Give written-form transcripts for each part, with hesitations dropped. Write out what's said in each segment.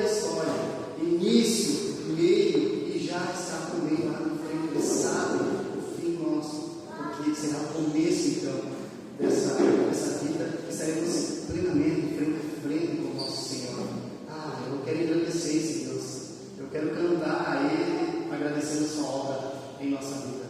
da história, início, meio e já está também lá na frente. Ele sabe o fim nosso, porque será o começo então dessa vida, estaremos plenamente frente a frente com o nosso Senhor. Eu quero agradecer esse Deus, eu quero cantar a Ele, agradecendo a sua obra em nossa vida.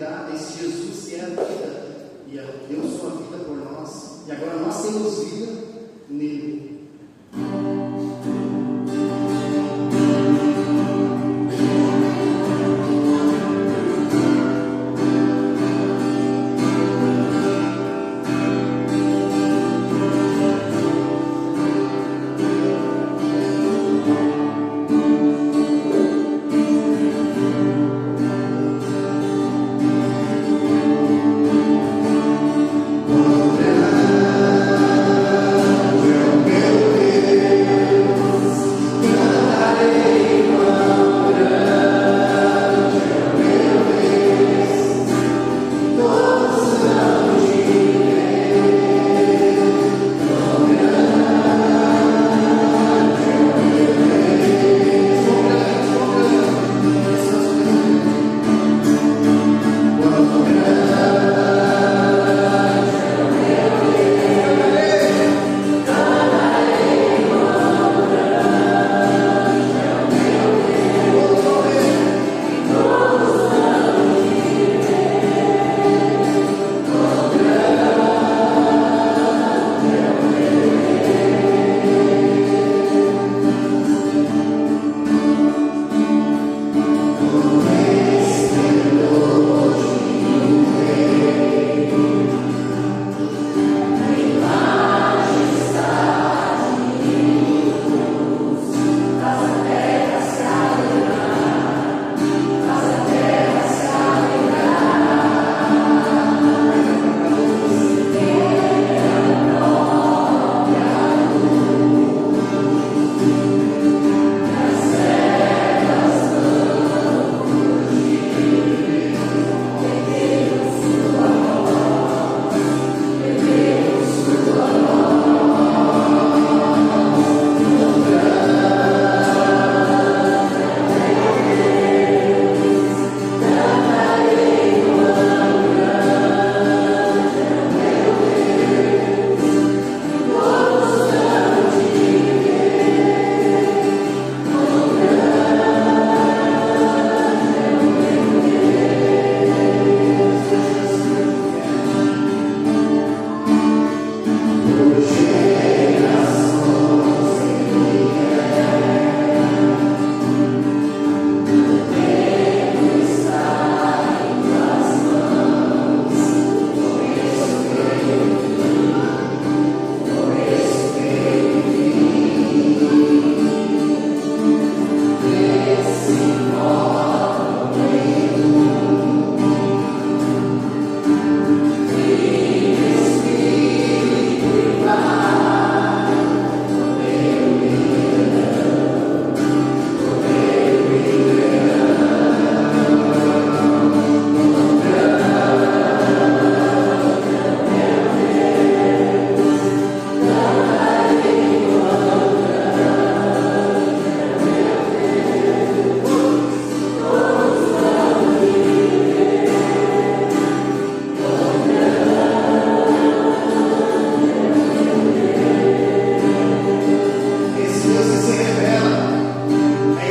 verdade, esse Jesus que é a vida, e deu sua vida por nós, e agora nós temos vida nele.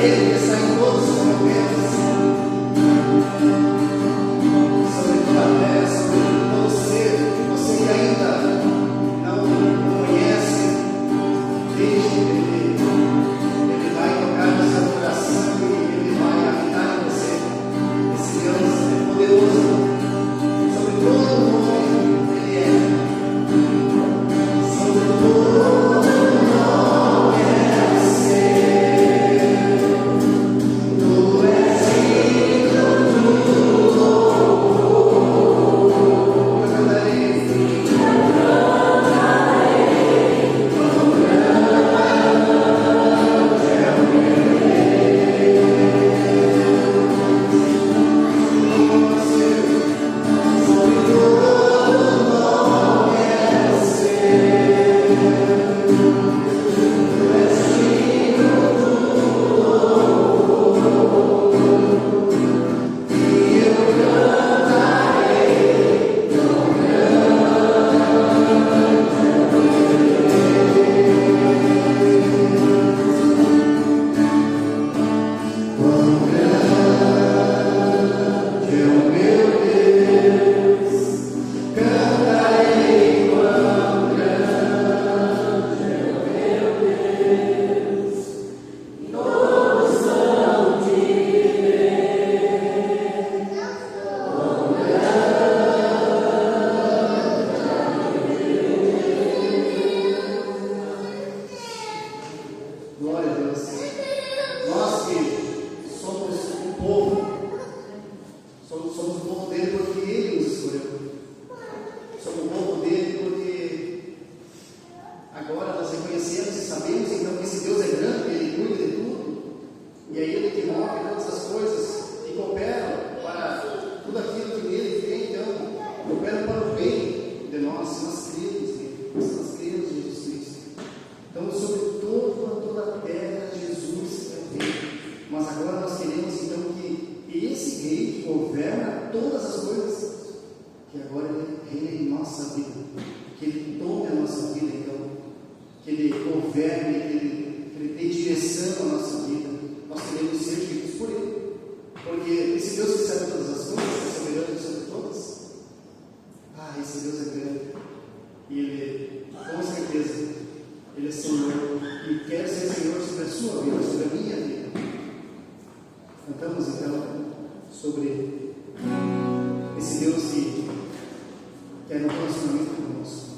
Ele que está em todos os momentos, sobre toda a terra, sobre todo ser, você que ainda não conhece, deixe Ele vai tocar no seu coração e Ele vai habitar em você. Esse Deus é poderoso, sobre todo o nome Ele é, sobre todo glória a Deus. Nós que somos o povo, somos o povo dele porque Ele nos escolheu. Somos o povo dele porque agora nós reconhecemos e sabemos então que esse Deus é grande, que Ele cuida de tudo. E é Ele que move todas as coisas e coopera para tudo aquilo que Ele tem, então, coopera para o bem de nós, se nós cremos nele, se nós cremos em Jesus Cristo. Então, sobre toda a terra, Jesus é o Rei. Mas agora nós queremos então que esse Rei que governa todas as coisas, que agora Ele reine em nossa vida, que Ele tome a nossa vida, então, que Ele governe, que Ele dê direção à nossa vida. Nós queremos ser guiados por Ele, porque esse Deus que sabe todas as coisas, que é soberano sobre todas, esse Deus é grande, e Ele, com certeza, Ele é Senhor e quer ser Senhor sobre a sua vida, sobre a minha vida. Cantamos então sobre esse Deus que quer um relacionamento conosco.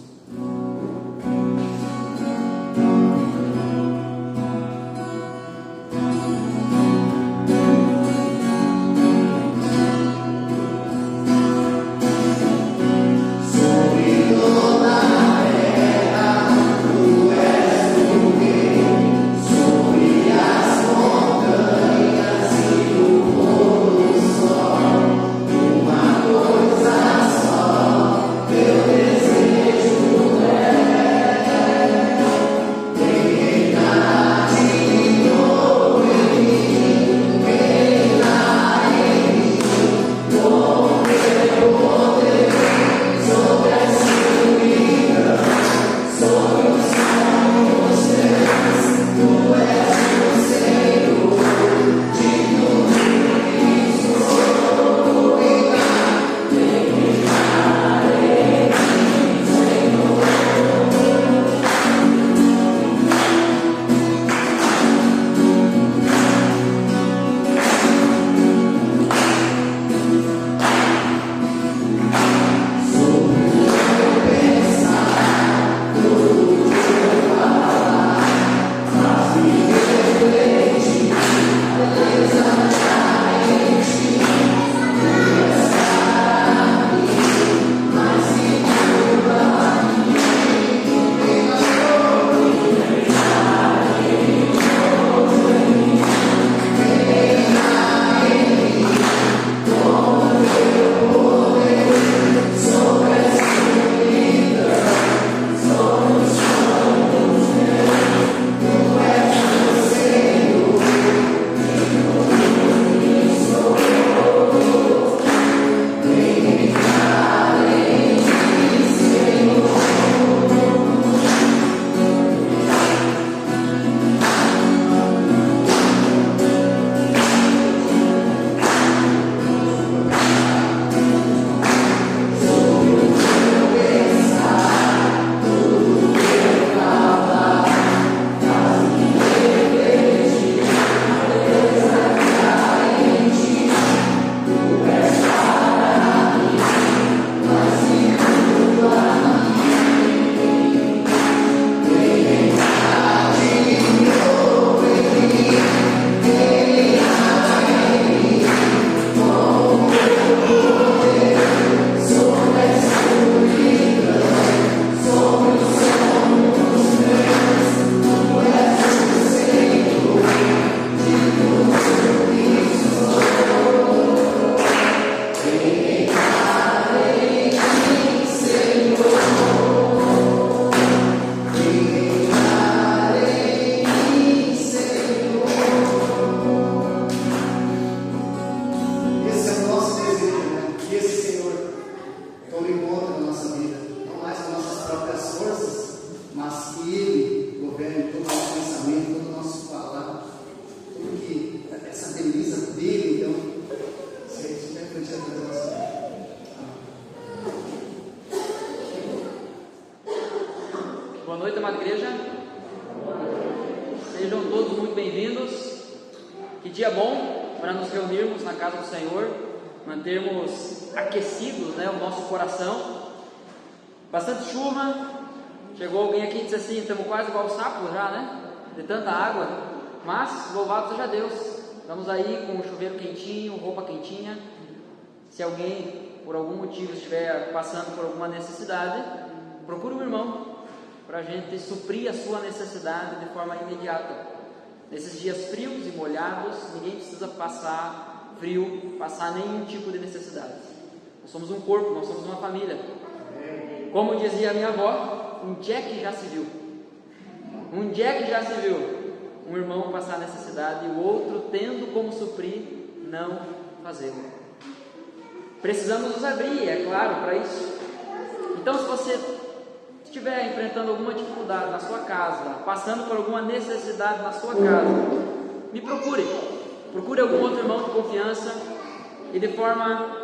Desejo bem-vindos. Que dia bom para nos reunirmos na casa do Senhor, mantermos aquecidos, o nosso coração. Bastante chuva. Chegou alguém aqui e disse assim: estamos quase igual o sapo já, de tanta água. Mas louvado seja Deus, estamos aí com o chuveiro quentinho, roupa quentinha. Se alguém por algum motivo estiver passando por alguma necessidade, procure um irmão para a gente suprir a sua necessidade de forma imediata. Nesses dias frios e molhados, ninguém precisa passar frio, passar nenhum tipo de necessidade. Nós somos um corpo, nós somos uma família. Como dizia a minha avó, um Jack já se viu. Um Jack já se viu. Um irmão passar necessidade e o outro, tendo como suprir, não fazê-lo. Precisamos nos abrir, é claro, para isso. Então, se você estiver enfrentando alguma dificuldade na sua casa, passando por alguma necessidade na sua casa, me procure. Procure algum outro irmão de confiança e de forma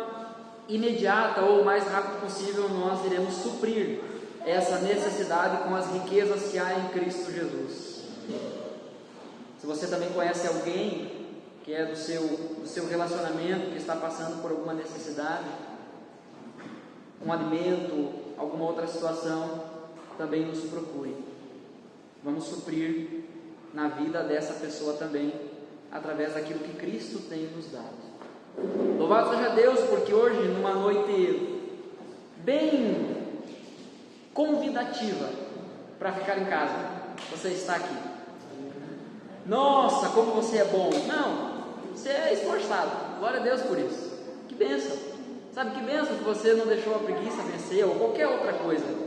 imediata ou o mais rápido possível nós iremos suprir essa necessidade com as riquezas que há em Cristo Jesus. Se você também conhece alguém que é do seu relacionamento, que está passando por alguma necessidade, um alimento, alguma outra situação, também nos procure. Vamos suprir na vida dessa pessoa também, através daquilo que Cristo tem nos dado. Louvado seja Deus, porque hoje, numa noite bem convidativa para ficar em casa, você está aqui. Nossa, como você é bom! Não, você é esforçado. Glória a Deus por isso. Que bênção! Sabe que bênção que você não deixou a preguiça vencer ou qualquer outra coisa.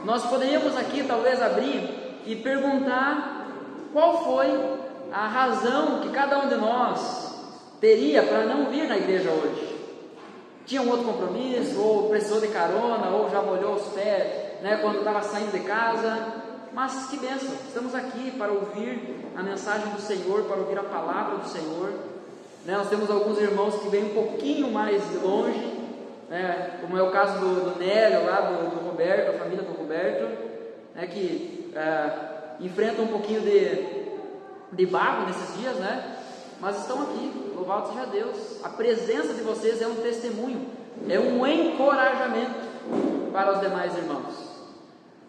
Nós poderíamos aqui talvez abrir e perguntar qual foi a razão que cada um de nós teria para não vir na igreja hoje. Tinha um outro compromisso, ou precisou de carona, ou já molhou os pés quando estava saindo de casa. Mas que bênção, estamos aqui para ouvir a mensagem do Senhor, para ouvir a palavra do Senhor. Nós temos alguns irmãos que vêm um pouquinho mais de longe, como é o caso do Nélio, lá do Roberto, a família do Roberto, que enfrentam um pouquinho de barro nesses dias, mas estão aqui, louvado seja Deus. A presença de vocês é um testemunho, é um encorajamento para os demais irmãos.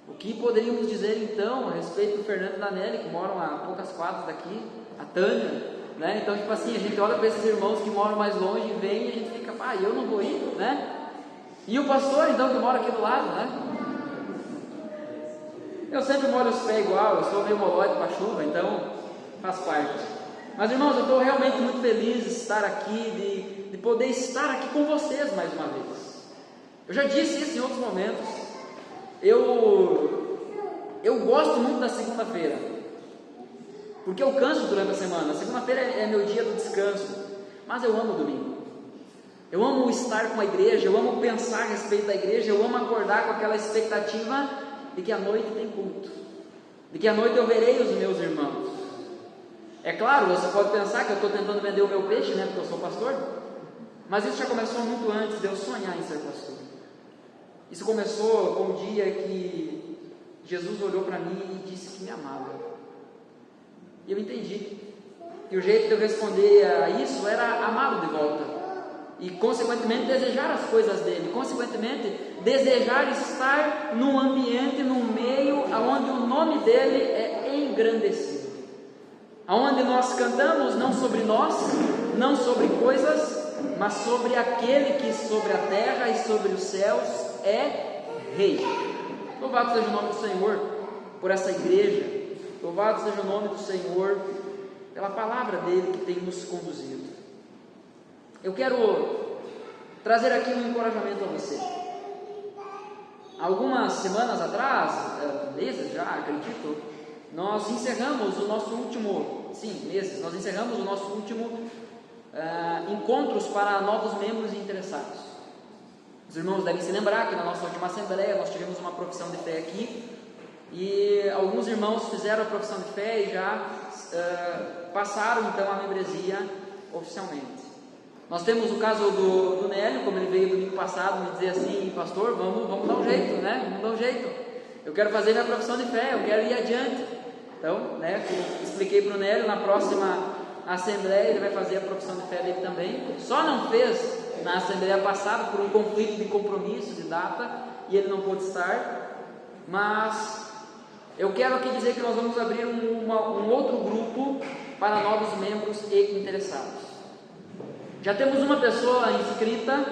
O que poderíamos dizer então a respeito do Fernando e da Nelly, que moram a poucas quadras daqui, a Tânia, então tipo assim, a gente olha para esses irmãos que moram mais longe e vem e a gente fica, eu não vou ir, E o pastor então que mora aqui do lado, Eu sempre molho os pés igual, eu sou meio molóide para a chuva, então faz parte. Mas irmãos, eu estou realmente muito feliz de estar aqui, de poder estar aqui com vocês mais uma vez. Eu já disse isso em outros momentos. Eu gosto muito da segunda-feira, porque eu canso durante a semana. A segunda-feira é meu dia do descanso, mas eu amo o domingo. Eu amo estar com a igreja, eu amo pensar a respeito da igreja, eu amo acordar com aquela expectativa de que à noite tem culto, de que à noite eu verei os meus irmãos. É claro, você pode pensar que eu estou tentando vender o meu peixe, porque eu sou pastor, mas isso já começou muito antes de eu sonhar em ser pastor. Isso começou com o dia que Jesus olhou para mim e disse que me amava. E eu entendi. E o jeito de eu responder a isso era amá-lo de volta. E consequentemente desejar as coisas dele. Consequentemente desejar estar num ambiente, num meio onde o nome dele é engrandecido. Onde nós cantamos não sobre nós, não sobre coisas, mas sobre aquele que sobre a terra e sobre os céus é Rei. Louvado seja o nome do Senhor por essa igreja. Louvado seja o nome do Senhor pela palavra dele que tem nos conduzido. Eu quero trazer aqui um encorajamento a você. Algumas semanas atrás, meses já, acredito, nós encerramos o nosso último, nós encerramos o nosso último encontros para novos membros e interessados. Os irmãos devem se lembrar que na nossa última assembleia nós tivemos uma profissão de fé aqui, e alguns irmãos fizeram a profissão de fé e já passaram então a membresia oficialmente. Nós temos o caso do Nélio, como ele veio domingo passado me dizer assim: pastor, vamos dar um jeito, vamos dar um jeito. Eu quero fazer minha profissão de fé, eu quero ir adiante. Então, né, expliquei para o Nélio, na próxima assembleia ele vai fazer a profissão de fé dele também. Só não fez na assembleia passada por um conflito de compromisso, de data, e ele não pôde estar. Mas eu quero aqui dizer que nós vamos abrir um outro grupo para novos membros e interessados. Já temos uma pessoa inscrita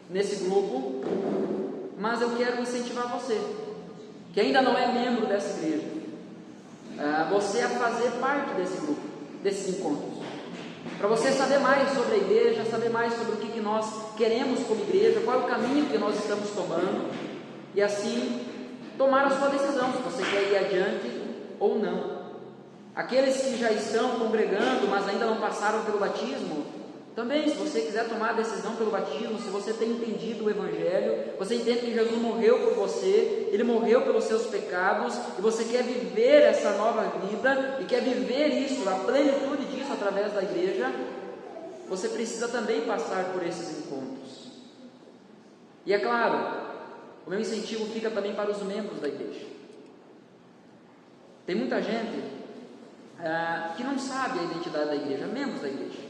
nesse grupo, mas eu quero incentivar você, que ainda não é membro dessa igreja, você a fazer parte desse grupo, desses encontros, para você saber mais sobre a igreja, saber mais sobre o que nós queremos como igreja, qual é o caminho que nós estamos tomando, e assim tomar a sua decisão, se você quer ir adiante ou não. Aqueles que já estão congregando, mas ainda não passaram pelo batismo, também, se você quiser tomar a decisão pelo batismo, se você tem entendido o Evangelho, você entende que Jesus morreu por você, Ele morreu pelos seus pecados, e você quer viver essa nova vida, e quer viver isso, a plenitude disso através da igreja, você precisa também passar por esses encontros. E é claro, o meu incentivo fica também para os membros da igreja. Tem muita gente que não sabe a identidade da igreja, membros da igreja.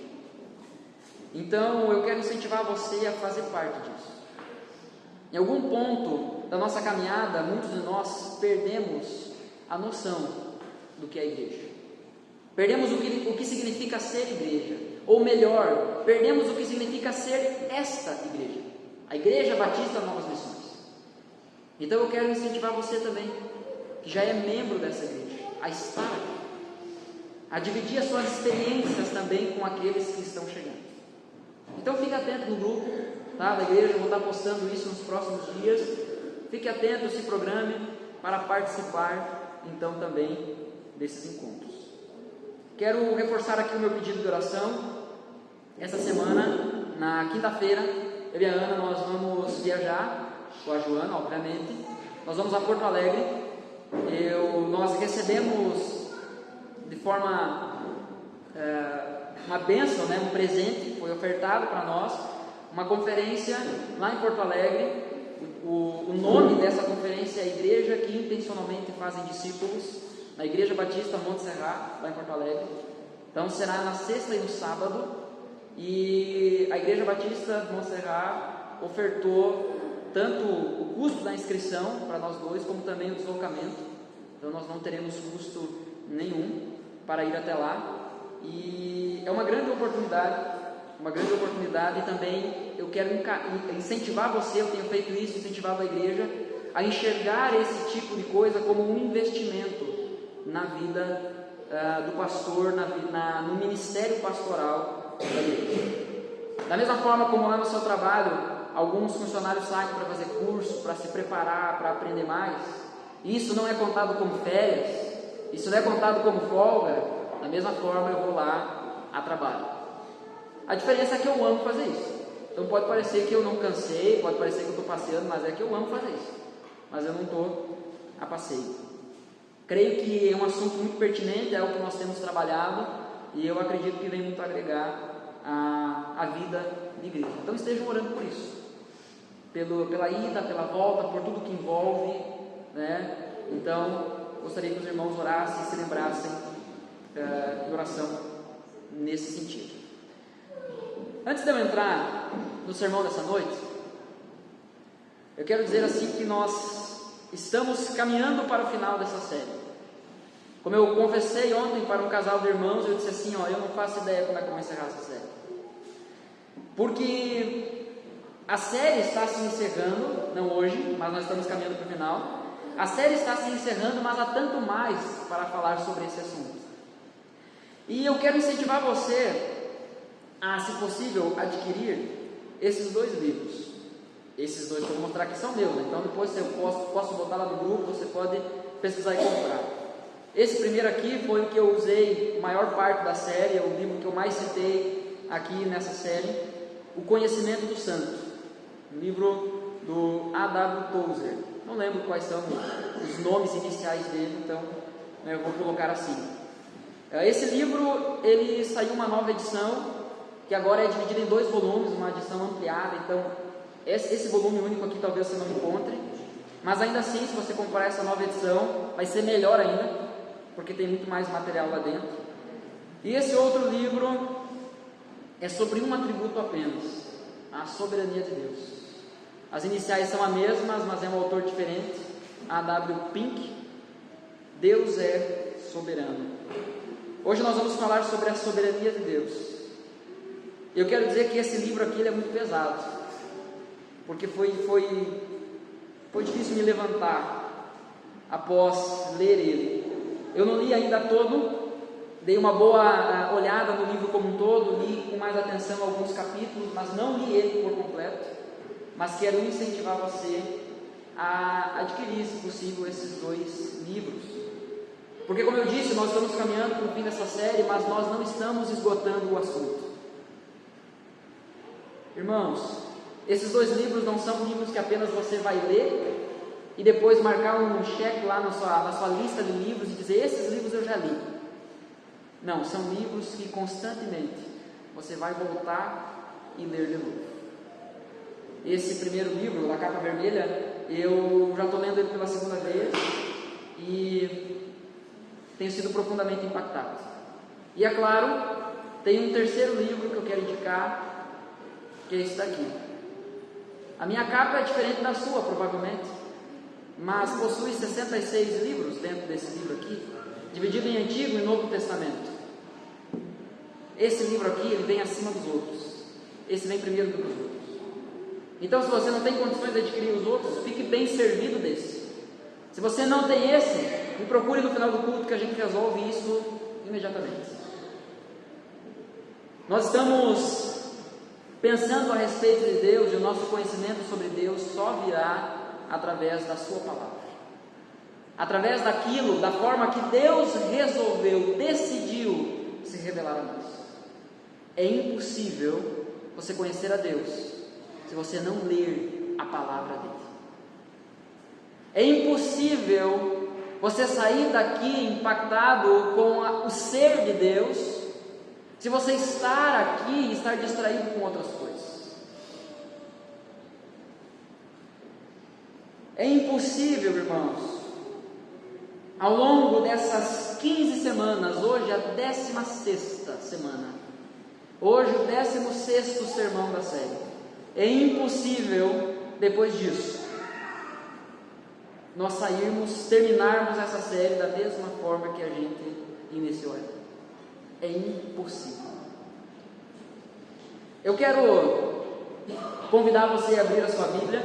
Então eu quero incentivar você a fazer parte disso. Em algum ponto da nossa caminhada, muitos de nós perdemos a noção do que é a igreja. Perdemos o que significa ser igreja. Ou melhor, perdemos o que significa ser esta igreja. A Igreja Batista Novas Missões. Então eu quero incentivar você também, que já é membro dessa igreja, a estar aqui, a dividir as suas experiências também com aqueles que estão chegando. Então fique atento no grupo, tá, da igreja, eu vou estar postando isso nos próximos dias. Fique atento, se programe para participar então também desses encontros. Quero reforçar aqui o meu pedido de oração. Essa semana, na quinta-feira, eu e a Ana, nós vamos viajar, com a Joana, obviamente. Nós vamos a Porto Alegre. Nós recebemos de forma uma bênção, né, um presente, foi ofertado para nós, uma conferência lá em Porto Alegre. O nome dessa conferência é a Igreja que Intencionalmente Fazem Discípulos, na Igreja Batista Monte Serrat, lá em Porto Alegre. Então será na sexta e no sábado, e a Igreja Batista Monte Serrat ofertou tanto o custo da inscrição para nós dois, como também o deslocamento. Então nós não teremos custo nenhum para ir até lá. E é uma grande oportunidade, e também eu quero incentivar você, eu tenho feito isso, incentivado a igreja, a enxergar esse tipo de coisa como um investimento na vida do pastor, no ministério pastoral da igreja. Da mesma forma como lá no seu trabalho, alguns funcionários saem para fazer curso, para se preparar, para aprender mais, e isso não é contado como férias, isso não é contado como folga. Da mesma forma eu vou lá a trabalho. A diferença é que eu amo fazer isso. Então pode parecer que eu não cansei, pode parecer que eu estou passeando, mas é que eu amo fazer isso. Mas eu não estou a passeio. Creio que é um assunto muito pertinente, é o que nós temos trabalhado, e eu acredito que vem muito agregar a vida de igreja. Então estejam orando por isso, pela ida, pela volta, por tudo que envolve, né? Então gostaria que os irmãos orassem e se lembrassem de oração nesse sentido. Antes de eu entrar no sermão dessa noite, eu quero dizer assim que nós estamos caminhando para o final dessa série. Como eu confessei ontem para um casal de irmãos, eu disse assim, eu não faço ideia como é que eu vou encerrar essa série. Porque a série está se encerrando, não hoje, mas nós estamos caminhando para o final. A série está se encerrando, mas há tanto mais para falar sobre esse assunto. E eu quero incentivar você a, se possível, adquirir esses dois livros. Esses dois que eu vou mostrar aqui são meus, então depois eu posso botar lá no grupo, você pode pesquisar e comprar. Esse primeiro aqui foi o que eu usei a maior parte da série, é o livro que eu mais citei aqui nessa série, O Conhecimento do Santo, um livro do A.W. Tozer. Não lembro quais são os nomes iniciais dele, então eu vou colocar assim. Esse livro, ele saiu uma nova edição, que agora é dividida em 2 volumes, uma edição ampliada. Então esse volume único aqui talvez você não encontre, mas ainda assim, se você comprar essa nova edição, vai ser melhor ainda. porque tem muito mais material lá dentro. E esse outro livro é sobre um atributo apenas, a soberania de Deus. As iniciais são as mesmas, mas é um autor diferente, A.W. Pink. Deus é soberano. Hoje nós vamos falar sobre a soberania de Deus. Eu quero dizer que esse livro aqui ele é muito pesado, porque foi difícil me levantar após ler ele. Eu não li ainda todo, dei uma boa olhada no livro como um todo, li com mais atenção alguns capítulos, mas não li ele por completo. Mas quero incentivar você a adquirir, se possível, esses 2 livros. Porque, como eu disse, nós estamos caminhando para o fim dessa série, mas nós não estamos esgotando o assunto. Irmãos, esses 2 livros não são livros que apenas você vai ler e depois marcar um cheque lá na sua lista de livros e dizer, esses livros eu já li. Não, são livros que constantemente você vai voltar e ler de novo. Esse primeiro livro, da capa vermelha, eu já estou lendo ele pela segunda vez e tenho sido profundamente impactado. E é claro, tem um terceiro livro que eu quero indicar, que é esse daqui. A minha capa é diferente da sua, provavelmente, mas possui 66 livros dentro desse livro aqui, dividido em Antigo e Novo Testamento. Esse livro aqui, ele vem acima dos outros. Esse vem primeiro do que os outros. Então, se você não tem condições de adquirir os outros, fique bem servido desse. Se você não tem esse, me procure no final do culto que a gente resolve isso imediatamente. Nós estamos pensando a respeito de Deus e o nosso conhecimento sobre Deus só virá através da sua palavra. Através daquilo, da forma que Deus resolveu, decidiu se revelar a nós. É impossível você conhecer a Deus se você não ler a palavra dele. É impossível você sair daqui impactado com o ser de Deus se você estar aqui e estar distraído com outras coisas. É impossível, irmãos, ao longo dessas 15 semanas, hoje a 16ª semana, hoje o 16º sermão da série, é impossível, depois disso, nós terminarmos essa série da mesma forma que a gente iniciou ela. É impossível. Eu quero convidar você a abrir a sua Bíblia,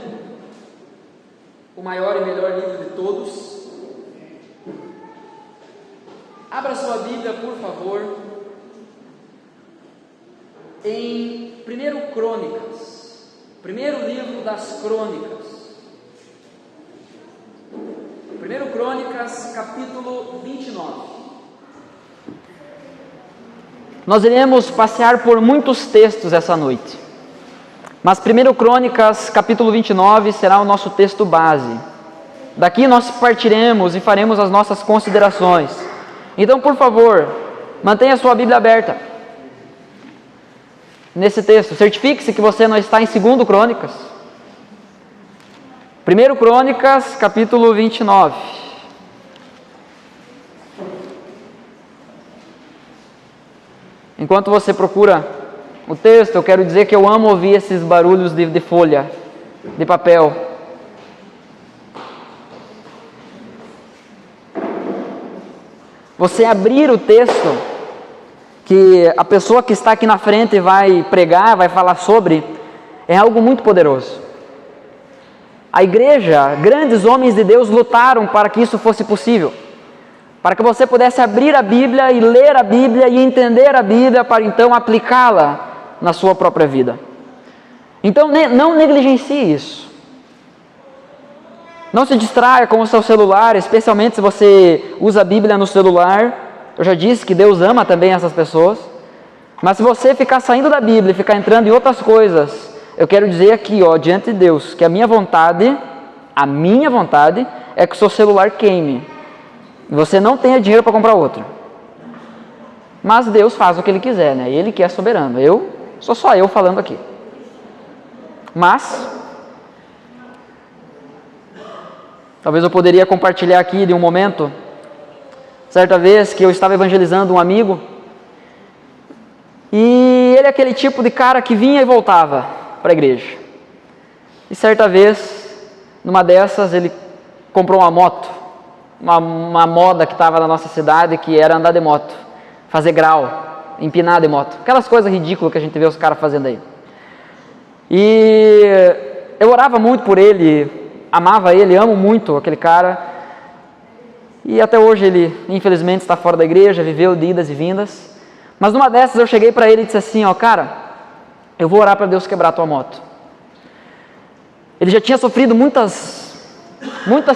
o maior e melhor livro de todos. Abra sua Bíblia, por favor, em 1 Crônicas. Primeiro livro das Crônicas. 1 Crônicas, capítulo 29. Nós iremos passear por muitos textos essa noite, mas 1 Crônicas, capítulo 29, será o nosso texto base. Daqui nós partiremos e faremos as nossas considerações. Então, por favor, mantenha a sua Bíblia aberta nesse texto. Certifique-se que você não está em 2 Crônicas. 1 Crônicas, capítulo 29. Enquanto você procura o texto, eu quero dizer que eu amo ouvir esses barulhos de folha, de papel. Você abrir o texto que a pessoa que está aqui na frente vai pregar, vai falar sobre, é algo muito poderoso. A igreja, grandes homens de Deus lutaram para que isso fosse possível, para que você pudesse abrir a Bíblia e ler a Bíblia e entender a Bíblia para então aplicá-la na sua própria vida. Então não negligencie isso. Não se distraia com o seu celular, especialmente se você usa a Bíblia no celular. Eu já disse que Deus ama também essas pessoas. Mas se você ficar saindo da Bíblia e ficar entrando em outras coisas, eu quero dizer aqui, diante de Deus, que a minha vontade é que o seu celular queime. E você não tenha dinheiro para comprar outro. Mas Deus faz o que Ele quiser, né? Ele que é soberano. Sou só eu falando aqui. Mas talvez eu poderia compartilhar aqui de um momento certa vez que eu estava evangelizando um amigo, e ele é aquele tipo de cara que vinha e voltava para a igreja. E certa vez, numa dessas, ele comprou uma moto, uma moda que estava na nossa cidade, que era andar de moto, fazer grau, empinar de moto, aquelas coisas ridículas que a gente vê os caras fazendo aí. E eu orava muito por ele, amava ele, amo muito aquele cara, e até hoje ele, infelizmente, está fora da igreja, viveu de idas e vindas. Mas numa dessas eu cheguei para ele e disse assim, ó, cara, eu vou orar para Deus quebrar a tua moto. Ele já tinha sofrido muitas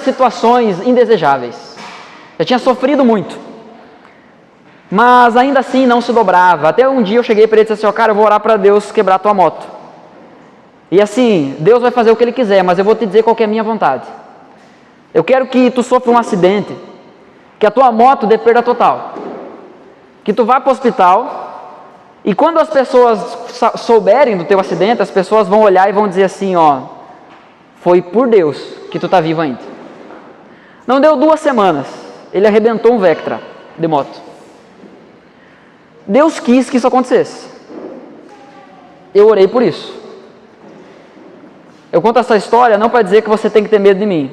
situações indesejáveis, já tinha sofrido muito, mas ainda assim não se dobrava. Até um dia eu cheguei para ele e disse assim, ó, cara, eu vou orar para Deus quebrar a tua moto. E assim, Deus vai fazer o que Ele quiser, mas eu vou te dizer qual que é a minha vontade. Eu quero que tu sofra um acidente, que a tua moto dê perda total, que tu vá para o hospital, e quando as pessoas souberem do teu acidente, as pessoas vão olhar e vão dizer assim, ó, foi por Deus que tu está vivo ainda. Não deu 2 semanas, ele arrebentou um Vectra de moto. Deus quis que isso acontecesse. Eu orei por isso. Eu conto essa história não para dizer que você tem que ter medo de mim,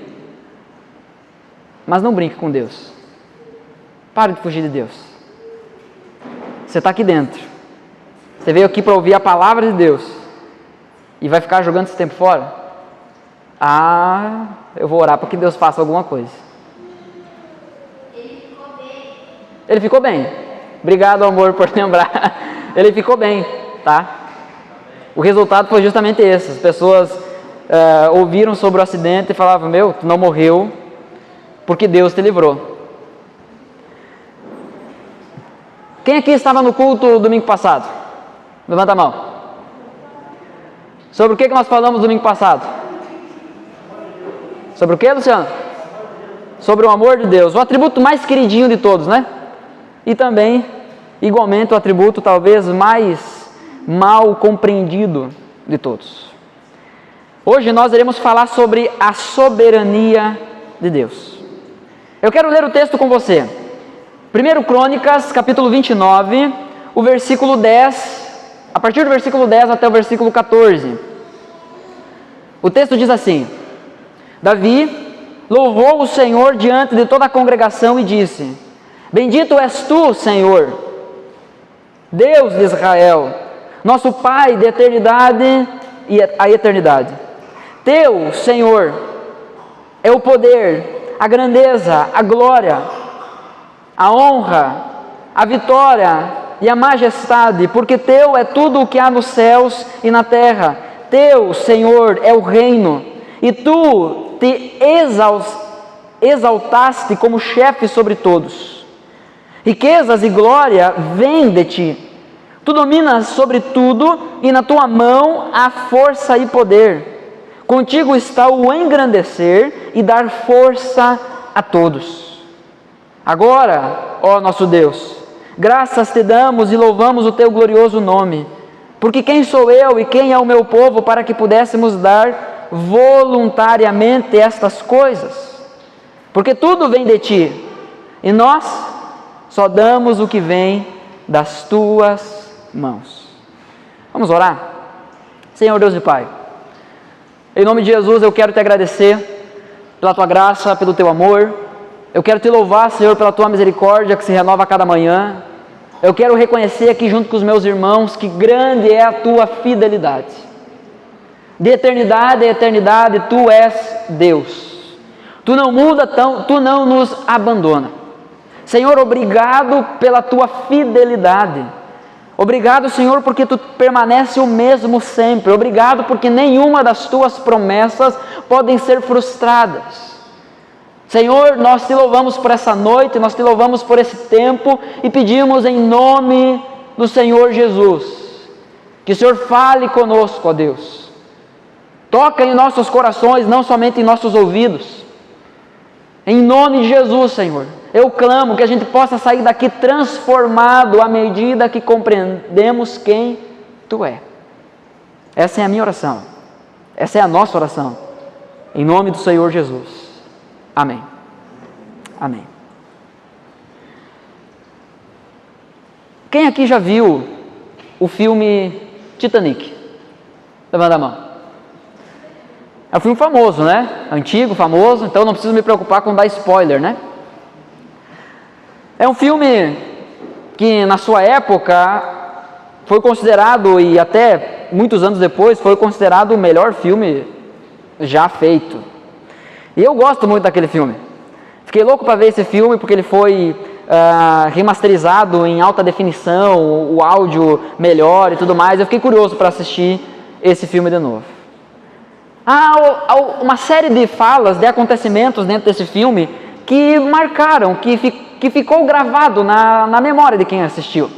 mas não brinque com Deus. Pare de fugir de Deus. Você está aqui dentro. Você veio aqui para ouvir a palavra de Deus e vai ficar jogando esse tempo fora? Ah, eu vou orar para que Deus faça alguma coisa. Ele ficou bem. Obrigado, amor, por lembrar. Ele ficou bem, tá? O resultado foi justamente esse. As pessoas ouviram sobre o acidente e falavam, meu, tu não morreu porque Deus te livrou. Quem aqui estava no culto domingo passado? Levanta a mão. Sobre o que nós falamos domingo passado? Sobre o que, Luciano? Sobre o amor de Deus, o atributo mais queridinho de todos, né? E também, igualmente, o atributo talvez mais mal compreendido de todos. Hoje nós iremos falar sobre a soberania de Deus. Eu quero ler o texto com você. 1 Crônicas, capítulo 29, o versículo 10, a partir do versículo 10 até o versículo 14. O texto diz assim: Davi louvou o Senhor diante de toda a congregação e disse: Bendito és tu, Senhor, Deus de Israel, nosso Pai de eternidade e a eternidade. Teu, Senhor, é o poder, a grandeza, a glória, a honra, a vitória e a majestade, porque teu é tudo o que há nos céus e na terra. Teu, Senhor, é o reino, e tu te exaltaste como chefe sobre todos. Riquezas e glória vêm de ti. Tu dominas sobre tudo, e na tua mão há força e poder. Contigo está o engrandecer e dar força a todos. Agora, ó nosso Deus, graças te damos e louvamos o teu glorioso nome, porque quem sou eu e quem é o meu povo para que pudéssemos dar voluntariamente estas coisas? Porque tudo vem de ti, e nós só damos o que vem das tuas mãos. Vamos orar? Senhor Deus e Pai, em nome de Jesus eu quero te agradecer pela tua graça, pelo teu amor. Eu quero te louvar, Senhor, pela tua misericórdia que se renova a cada manhã. Eu quero reconhecer aqui junto com os meus irmãos que grande é a tua fidelidade. De eternidade a eternidade, tu és Deus. Tu não muda, tu não nos abandona. Senhor, obrigado pela tua fidelidade. Obrigado, Senhor, porque tu permanece o mesmo sempre. Obrigado porque nenhuma das tuas promessas podem ser frustradas. Senhor, nós te louvamos por essa noite, nós te louvamos por esse tempo e pedimos em nome do Senhor Jesus, que o Senhor fale conosco, ó Deus. Toca em nossos corações, não somente em nossos ouvidos. Em nome de Jesus, Senhor, eu clamo que a gente possa sair daqui transformado à medida que compreendemos quem Tu é. Essa é a minha oração, essa é a nossa oração, em nome do Senhor Jesus. Amém. Amém. Quem aqui já viu o filme Titanic? Levanta a mão. É um filme famoso, né? Antigo, famoso, então não preciso me preocupar com dar spoiler, né? É um filme que na sua época foi considerado, e até muitos anos depois, foi considerado o melhor filme já feito. E eu gosto muito daquele filme. Fiquei louco para ver esse filme porque ele foi remasterizado em alta definição, o áudio melhor e tudo mais. Eu fiquei curioso para assistir esse filme de novo. Há uma série de falas, de acontecimentos dentro desse filme que marcaram, que ficou gravado na memória de quem assistiu.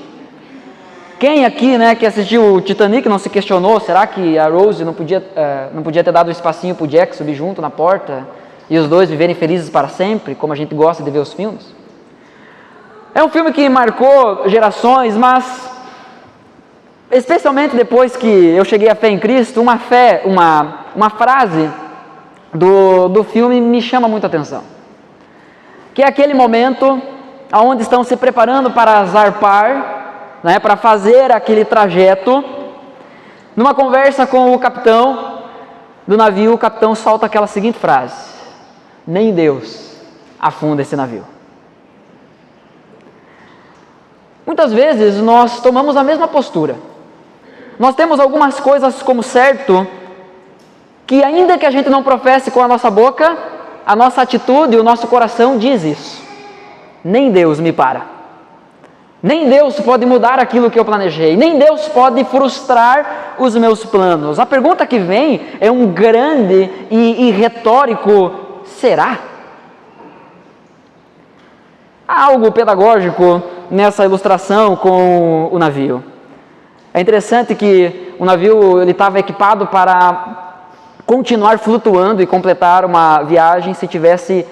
Quem aqui, né, que assistiu o Titanic não se questionou, será que a Rose não podia ter dado um espacinho para o Jack subir junto na porta e os dois viverem felizes para sempre, como a gente gosta de ver os filmes? É um filme que marcou gerações, mas especialmente depois que eu cheguei à fé em Cristo, uma frase do filme me chama muita atenção. Que é aquele momento onde estão se preparando para zarpar, né, para fazer aquele trajeto. Numa conversa com o capitão do navio, o capitão solta aquela seguinte frase: nem Deus afunda esse navio. Muitas vezes nós tomamos a mesma postura. Nós temos algumas coisas como certo, que ainda que a gente não professe com a nossa boca, a nossa atitude e o nosso coração diz isso. Nem Deus me para. Nem Deus pode mudar aquilo que eu planejei. Nem Deus pode frustrar os meus planos. A pergunta que vem é um grande e retórico: será? Há algo pedagógico nessa ilustração com o navio. É interessante que o navio estava equipado para continuar flutuando e completar uma viagem se tivesse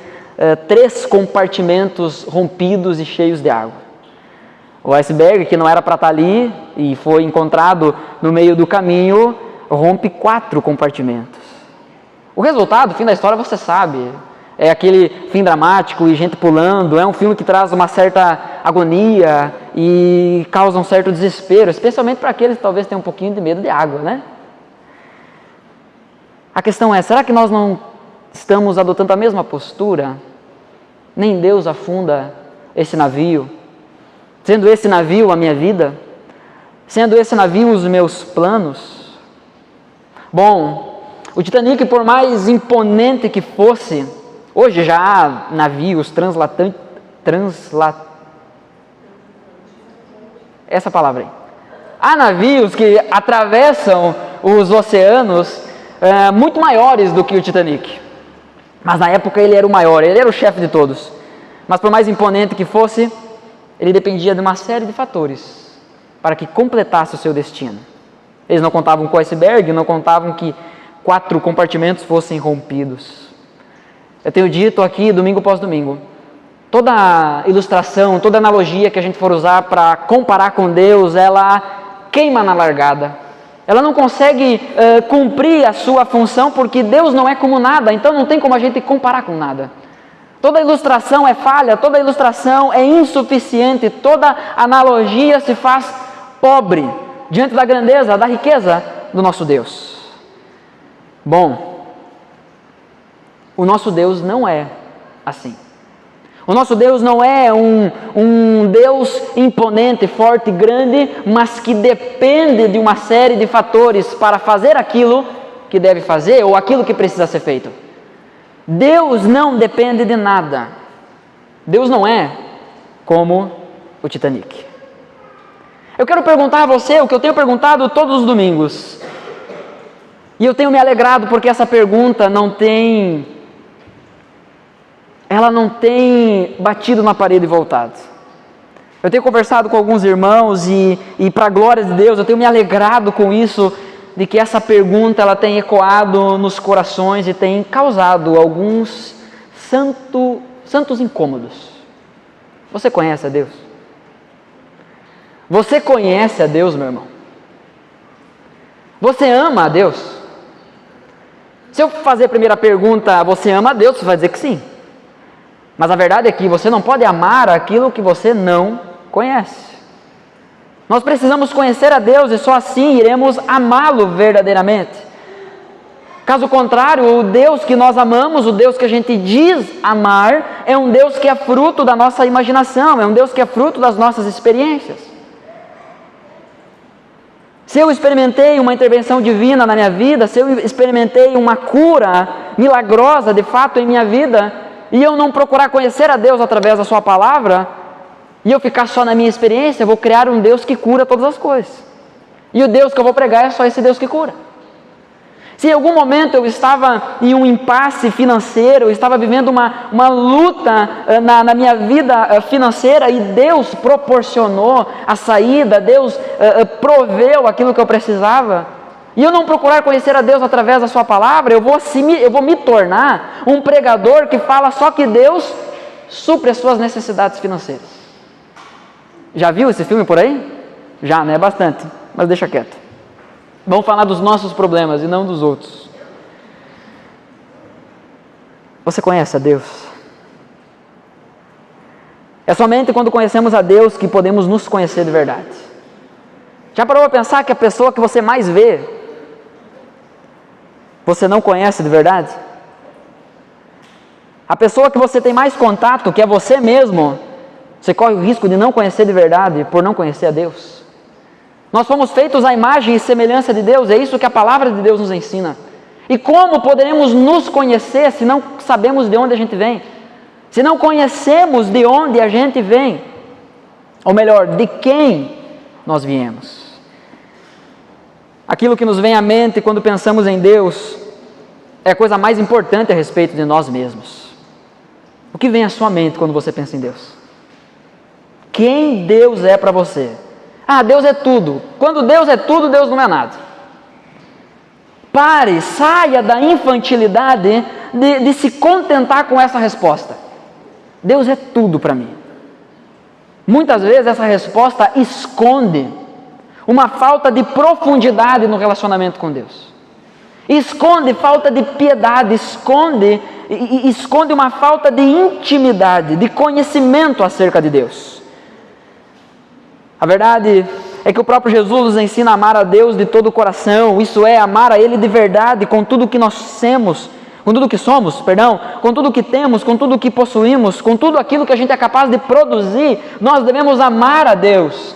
3 compartimentos rompidos e cheios de água. O iceberg, que não era para estar ali e foi encontrado no meio do caminho, rompe 4 compartimentos. O resultado, o fim da história, você sabe. É aquele fim dramático e gente pulando. É um filme que traz uma certa agonia e causa um certo desespero, especialmente para aqueles que talvez tenham um pouquinho de medo de água, né? A questão é, será que nós não estamos adotando a mesma postura? Nem Deus afunda esse navio, sendo esse navio a minha vida, sendo esse navio os meus planos. Bom, o Titanic, por mais imponente que fosse, hoje já há navios essa palavra aí. Há navios que atravessam os oceanos muito maiores do que o Titanic. Mas na época ele era o maior, ele era o chefe de todos. Mas por mais imponente que fosse, ele dependia de uma série de fatores para que completasse o seu destino. Eles não contavam com o iceberg, não contavam que 4 compartimentos fossem rompidos. Eu tenho dito aqui, domingo após domingo, toda ilustração, toda analogia que a gente for usar para comparar com Deus, ela queima na largada. Ela não consegue cumprir a sua função porque Deus não é como nada, então não tem como a gente comparar com nada. Toda ilustração é falha, toda ilustração é insuficiente, toda analogia se faz pobre diante da grandeza, da riqueza do nosso Deus. Bom, o nosso Deus não é assim. O nosso Deus não é um Deus imponente, forte, grande, mas que depende de uma série de fatores para fazer aquilo que deve fazer ou aquilo que precisa ser feito. Deus não depende de nada. Deus não é como o Titanic. Eu quero perguntar a você o que eu tenho perguntado todos os domingos. E eu tenho me alegrado porque essa pergunta não tem batido na parede e voltado. Eu tenho conversado com alguns irmãos e para a glória de Deus, eu tenho me alegrado com isso, de que essa pergunta ela tem ecoado nos corações e tem causado alguns santos incômodos. Você conhece a Deus? Você conhece a Deus, meu irmão? Você ama a Deus? Se eu fazer a primeira pergunta, você ama a Deus? Você vai dizer que sim. Mas a verdade é que você não pode amar aquilo que você não conhece. Nós precisamos conhecer a Deus e só assim iremos amá-lo verdadeiramente. Caso contrário, o Deus que nós amamos, o Deus que a gente diz amar, é um Deus que é fruto da nossa imaginação, é um Deus que é fruto das nossas experiências. Se eu experimentei uma intervenção divina na minha vida, se eu experimentei uma cura milagrosa de fato em minha vida, e eu não procurar conhecer a Deus através da sua palavra, e eu ficar só na minha experiência, eu vou criar um Deus que cura todas as coisas. E o Deus que eu vou pregar é só esse Deus que cura. Se em algum momento eu estava em um impasse financeiro, eu estava vivendo uma luta na minha vida financeira e Deus proporcionou a saída, Deus proveu aquilo que eu precisava, e eu não procurar conhecer a Deus através da sua palavra, eu vou me tornar um pregador que fala só que Deus supre as suas necessidades financeiras. Já viu esse filme por aí? Já, né? Bastante, mas deixa quieto. Vamos falar dos nossos problemas e não dos outros. Você conhece a Deus? É somente quando conhecemos a Deus que podemos nos conhecer de verdade. Já parou para pensar que a pessoa que você mais vê, você não conhece de verdade? A pessoa que você tem mais contato, que é você mesmo, você corre o risco de não conhecer de verdade por não conhecer a Deus. Nós fomos feitos à imagem e semelhança de Deus, é isso que a palavra de Deus nos ensina. E como poderemos nos conhecer se não sabemos de onde a gente vem? Se não conhecemos de onde a gente vem? Ou melhor, de quem nós viemos? Aquilo que nos vem à mente quando pensamos em Deus é a coisa mais importante a respeito de nós mesmos. O que vem à sua mente quando você pensa em Deus? Quem Deus é para você? Ah, Deus é tudo. Quando Deus é tudo, Deus não é nada. Pare, saia da infantilidade de se contentar com essa resposta. Deus é tudo para mim. Muitas vezes essa resposta esconde uma falta de profundidade no relacionamento com Deus. Esconde falta de piedade, esconde uma falta de intimidade, de conhecimento acerca de Deus. A verdade é que o próprio Jesus nos ensina a amar a Deus de todo o coração, isso é, amar a Ele de verdade, com tudo que nós temos, com tudo que somos, com tudo que temos, com tudo que possuímos, com tudo aquilo que a gente é capaz de produzir, nós devemos amar a Deus.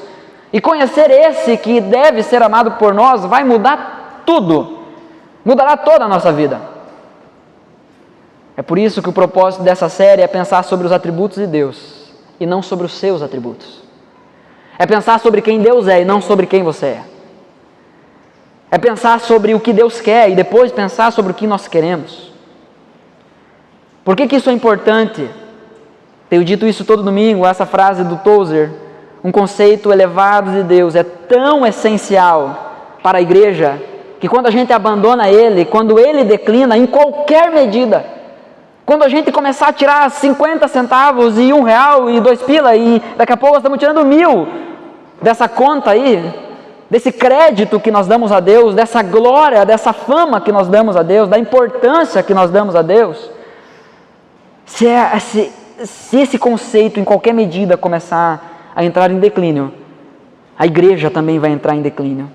E conhecer esse que deve ser amado por nós vai mudar tudo, mudará toda a nossa vida. É por isso que o propósito dessa série é pensar sobre os atributos de Deus e não sobre os seus atributos. É pensar sobre quem Deus é e não sobre quem você é. É pensar sobre o que Deus quer e depois pensar sobre o que nós queremos. Por que isso é importante? Tenho dito isso todo domingo, essa frase do Tozer, um conceito elevado de Deus é tão essencial para a igreja que quando a gente abandona Ele, quando Ele declina em qualquer medida, quando a gente começar a tirar 50 centavos e R$1 e 2 pila e daqui a pouco nós estamos tirando 1.000 dessa conta aí, desse crédito que nós damos a Deus, dessa glória, dessa fama que nós damos a Deus, da importância que nós damos a Deus, se esse conceito em qualquer medida começar a entrar em declínio, a igreja também vai entrar em declínio,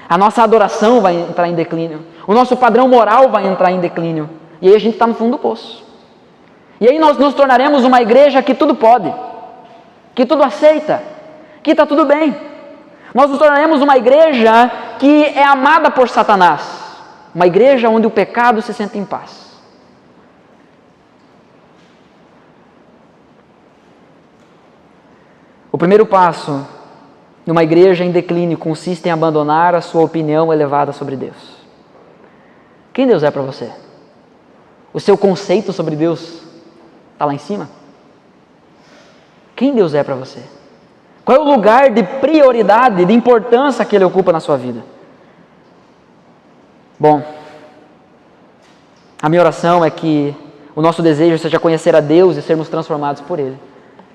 a nossa adoração vai entrar em declínio, o nosso padrão moral vai entrar em declínio, e aí a gente está no fundo do poço. E aí nós nos tornaremos uma igreja que tudo pode, que tudo aceita, que está tudo bem. Nós nos tornaremos uma igreja que é amada por Satanás, uma igreja onde o pecado se sente em paz. O primeiro passo numa igreja em declínio consiste em abandonar a sua opinião elevada sobre Deus. Quem Deus é para você? O seu conceito sobre Deus está lá em cima? Quem Deus é para você? Qual é o lugar de prioridade, de importância que Ele ocupa na sua vida? Bom, a minha oração é que o nosso desejo seja conhecer a Deus e sermos transformados por Ele.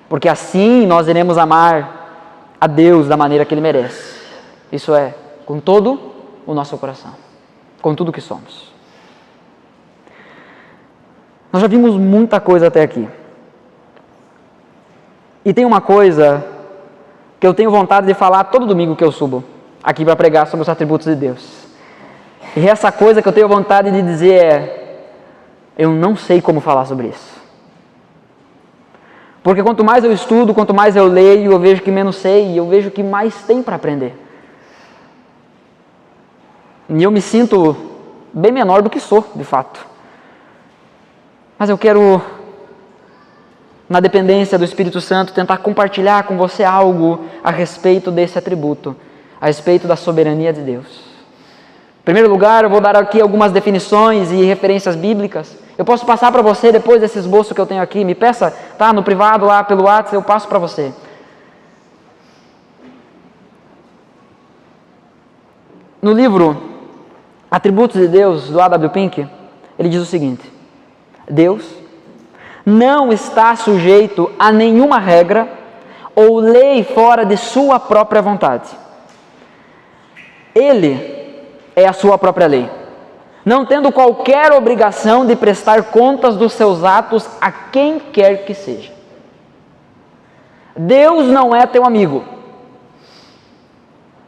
Porque assim nós iremos amar a Deus da maneira que Ele merece. Isso é, com todo o nosso coração, com tudo que somos. Nós já vimos muita coisa até aqui. E tem uma coisa que eu tenho vontade de falar todo domingo que eu subo aqui para pregar sobre os atributos de Deus. E essa coisa que eu tenho vontade de dizer é: eu não sei como falar sobre isso. Porque quanto mais eu estudo, quanto mais eu leio, eu vejo que menos sei, e eu vejo que mais tem para aprender. E eu me sinto bem menor do que sou, de fato. Mas eu quero, na dependência do Espírito Santo, tentar compartilhar com você algo a respeito desse atributo, a respeito da soberania de Deus. Em primeiro lugar, eu vou dar aqui algumas definições e referências bíblicas. Eu posso passar para você depois desse esboço que eu tenho aqui. Me peça, tá? No privado lá pelo WhatsApp, eu passo para você. No livro Atributos de Deus, do A.W. Pink, ele diz o seguinte: Deus não está sujeito a nenhuma regra ou lei fora de sua própria vontade. Ele é a sua própria lei, não tendo qualquer obrigação de prestar contas dos seus atos a quem quer que seja. Deus não é teu amigo,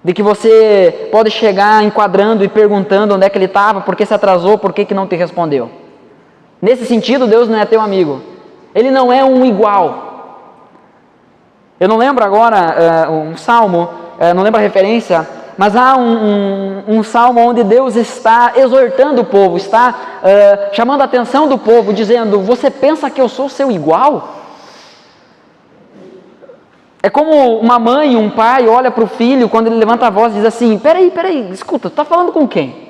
de que você pode chegar enquadrando e perguntando onde é que ele estava, por que se atrasou, por que não te respondeu. Nesse sentido, Deus não é teu amigo. Ele não é um igual. Eu não lembro agora um salmo, não lembro a referência, mas há um salmo onde Deus está exortando o povo, está chamando a atenção do povo, dizendo: você pensa que eu sou seu igual? É como uma mãe, um pai olha para o filho quando ele levanta a voz e diz assim: peraí, escuta, tu está falando com quem?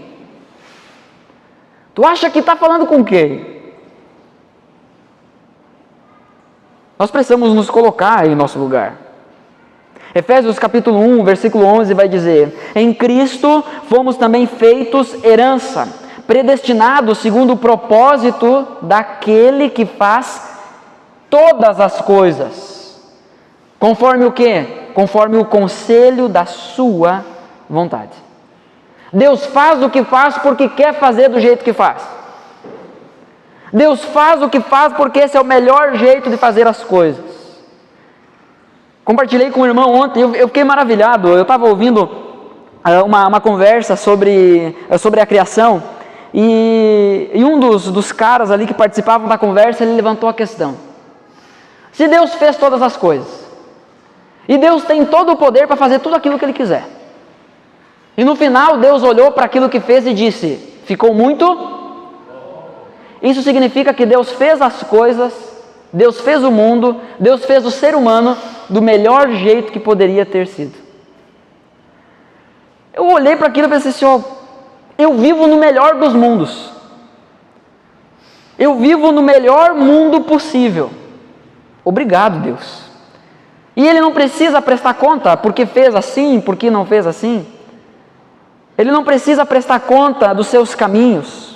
Tu acha que está falando com quem? Nós precisamos nos colocar em nosso lugar. Efésios capítulo 1, versículo 11 vai dizer: em Cristo fomos também feitos herança, predestinados segundo o propósito daquele que faz todas as coisas. Conforme o quê? Conforme o conselho da sua vontade. Deus faz o que faz porque quer fazer do jeito que faz. Deus faz o que faz porque esse é o melhor jeito de fazer as coisas. Compartilhei com o irmão ontem, eu fiquei maravilhado. Eu estava ouvindo uma conversa sobre a criação, e um dos caras ali que participavam da conversa, ele levantou a questão: se Deus fez todas as coisas, e Deus tem todo o poder para fazer tudo aquilo que Ele quiser, e no final Deus olhou para aquilo que fez e disse: ficou muito? Isso significa que Deus fez as coisas, Deus fez o mundo, Deus fez o ser humano do melhor jeito que poderia ter sido. Eu olhei para aquilo e pensei assim: eu vivo no melhor dos mundos. Eu vivo no melhor mundo possível. Obrigado, Deus. E Ele não precisa prestar conta porque fez assim, porque não fez assim. Ele não precisa prestar conta dos seus caminhos.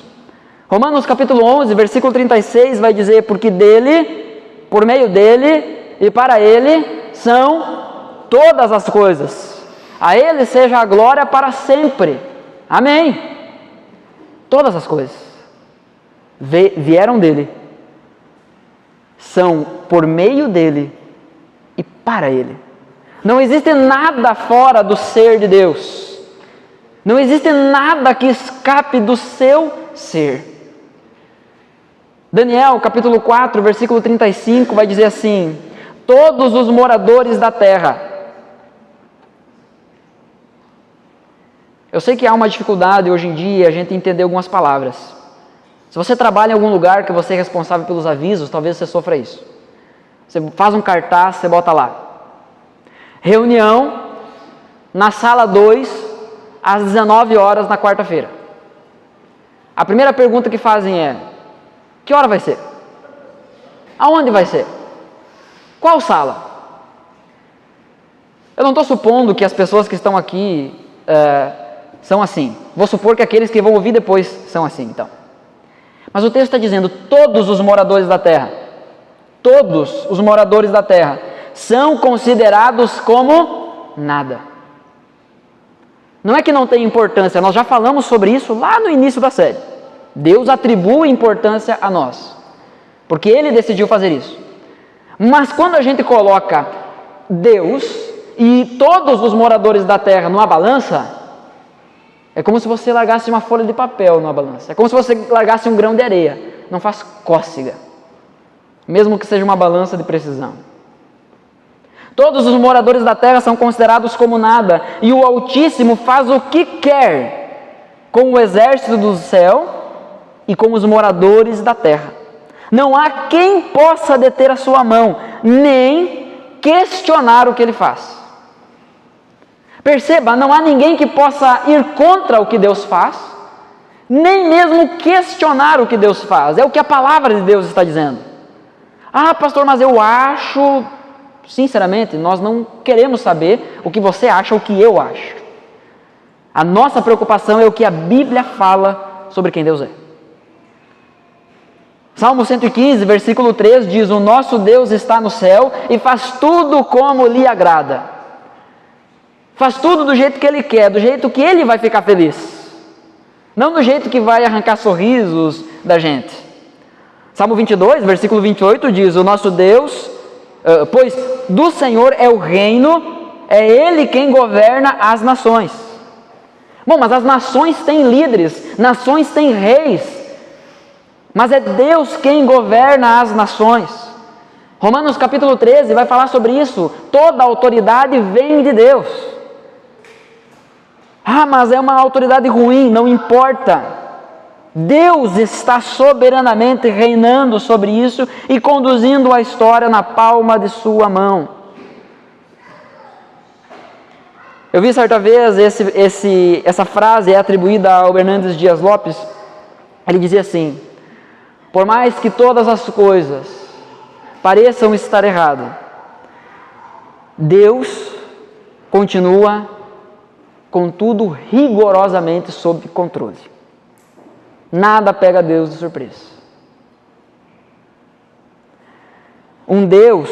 Romanos capítulo 11, versículo 36 vai dizer: porque dele, por meio dele e para ele são todas as coisas. A Ele seja a glória para sempre. Amém. Todas as coisas vieram dele, são por meio dele e para Ele. Não existe nada fora do ser de Deus. Não existe nada que escape do seu ser. Daniel capítulo 4, versículo 35 vai dizer assim: todos os moradores da terra. Eu sei que há uma dificuldade hoje em dia a gente entender algumas palavras. Se você trabalha em algum lugar que você é responsável pelos avisos, talvez você sofra isso. Você faz um cartaz, você bota lá: reunião na sala 2 às 19 horas na quarta-feira. A primeira pergunta que fazem é: que hora vai ser? Aonde vai ser? Qual sala? Eu não estou supondo que as pessoas que estão aqui são assim. Vou supor que aqueles que vão ouvir depois são assim, então. Mas o texto está dizendo: todos os moradores da terra, todos os moradores da terra são considerados como nada. Não é que não tem importância, nós já falamos sobre isso lá no início da série. Deus atribui importância a nós, porque Ele decidiu fazer isso. Mas quando a gente coloca Deus e todos os moradores da terra numa balança, é como se você largasse uma folha de papel numa balança. É como se você largasse um grão de areia. Não faz cócega, mesmo que seja uma balança de precisão. Todos os moradores da terra são considerados como nada, e o Altíssimo faz o que quer com o exército do céu e com os moradores da terra. Não há quem possa deter a sua mão, nem questionar o que ele faz. Perceba, não há ninguém que possa ir contra o que Deus faz, nem mesmo questionar o que Deus faz. É o que a palavra de Deus está dizendo. Ah, pastor, mas eu acho... Sinceramente, nós não queremos saber o que você acha ou o que eu acho. A nossa preocupação é o que a Bíblia fala sobre quem Deus é. Salmo 115, versículo 3 diz: o nosso Deus está no céu e faz tudo como lhe agrada. Faz tudo do jeito que Ele quer, do jeito que Ele vai ficar feliz. Não do jeito que vai arrancar sorrisos da gente. Salmo 22, versículo 28 diz: o nosso Deus, pois do Senhor é o reino, é Ele quem governa as nações. Bom, mas as nações têm líderes, nações têm reis, mas é Deus quem governa as nações. Romanos capítulo 13 vai falar sobre isso. Toda autoridade vem de Deus. Ah, mas é uma autoridade ruim, não importa. Deus está soberanamente reinando sobre isso e conduzindo a história na palma de sua mão. Eu vi certa vez essa frase é atribuída ao Hernandes Dias Lopes. Ele dizia assim: por mais que todas as coisas pareçam estar erradas, Deus continua com tudo rigorosamente sob controle. Nada pega Deus de surpresa. Um Deus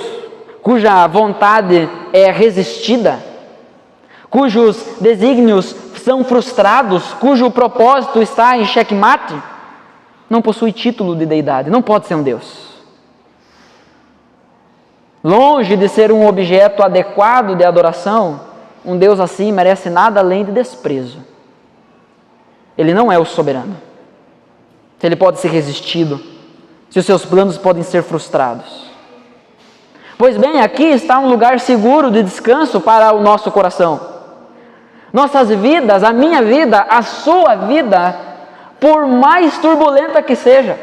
cuja vontade é resistida, cujos desígnios são frustrados, cujo propósito está em xeque-mate, não possui título de deidade, não pode ser um Deus. Longe de ser um objeto adequado de adoração, um Deus assim merece nada além de desprezo. Ele não é o soberano. Se ele pode ser resistido, se os seus planos podem ser frustrados. Pois bem, aqui está um lugar seguro de descanso para o nosso coração. Nossas vidas, a minha vida, a sua vida, por mais turbulenta que seja,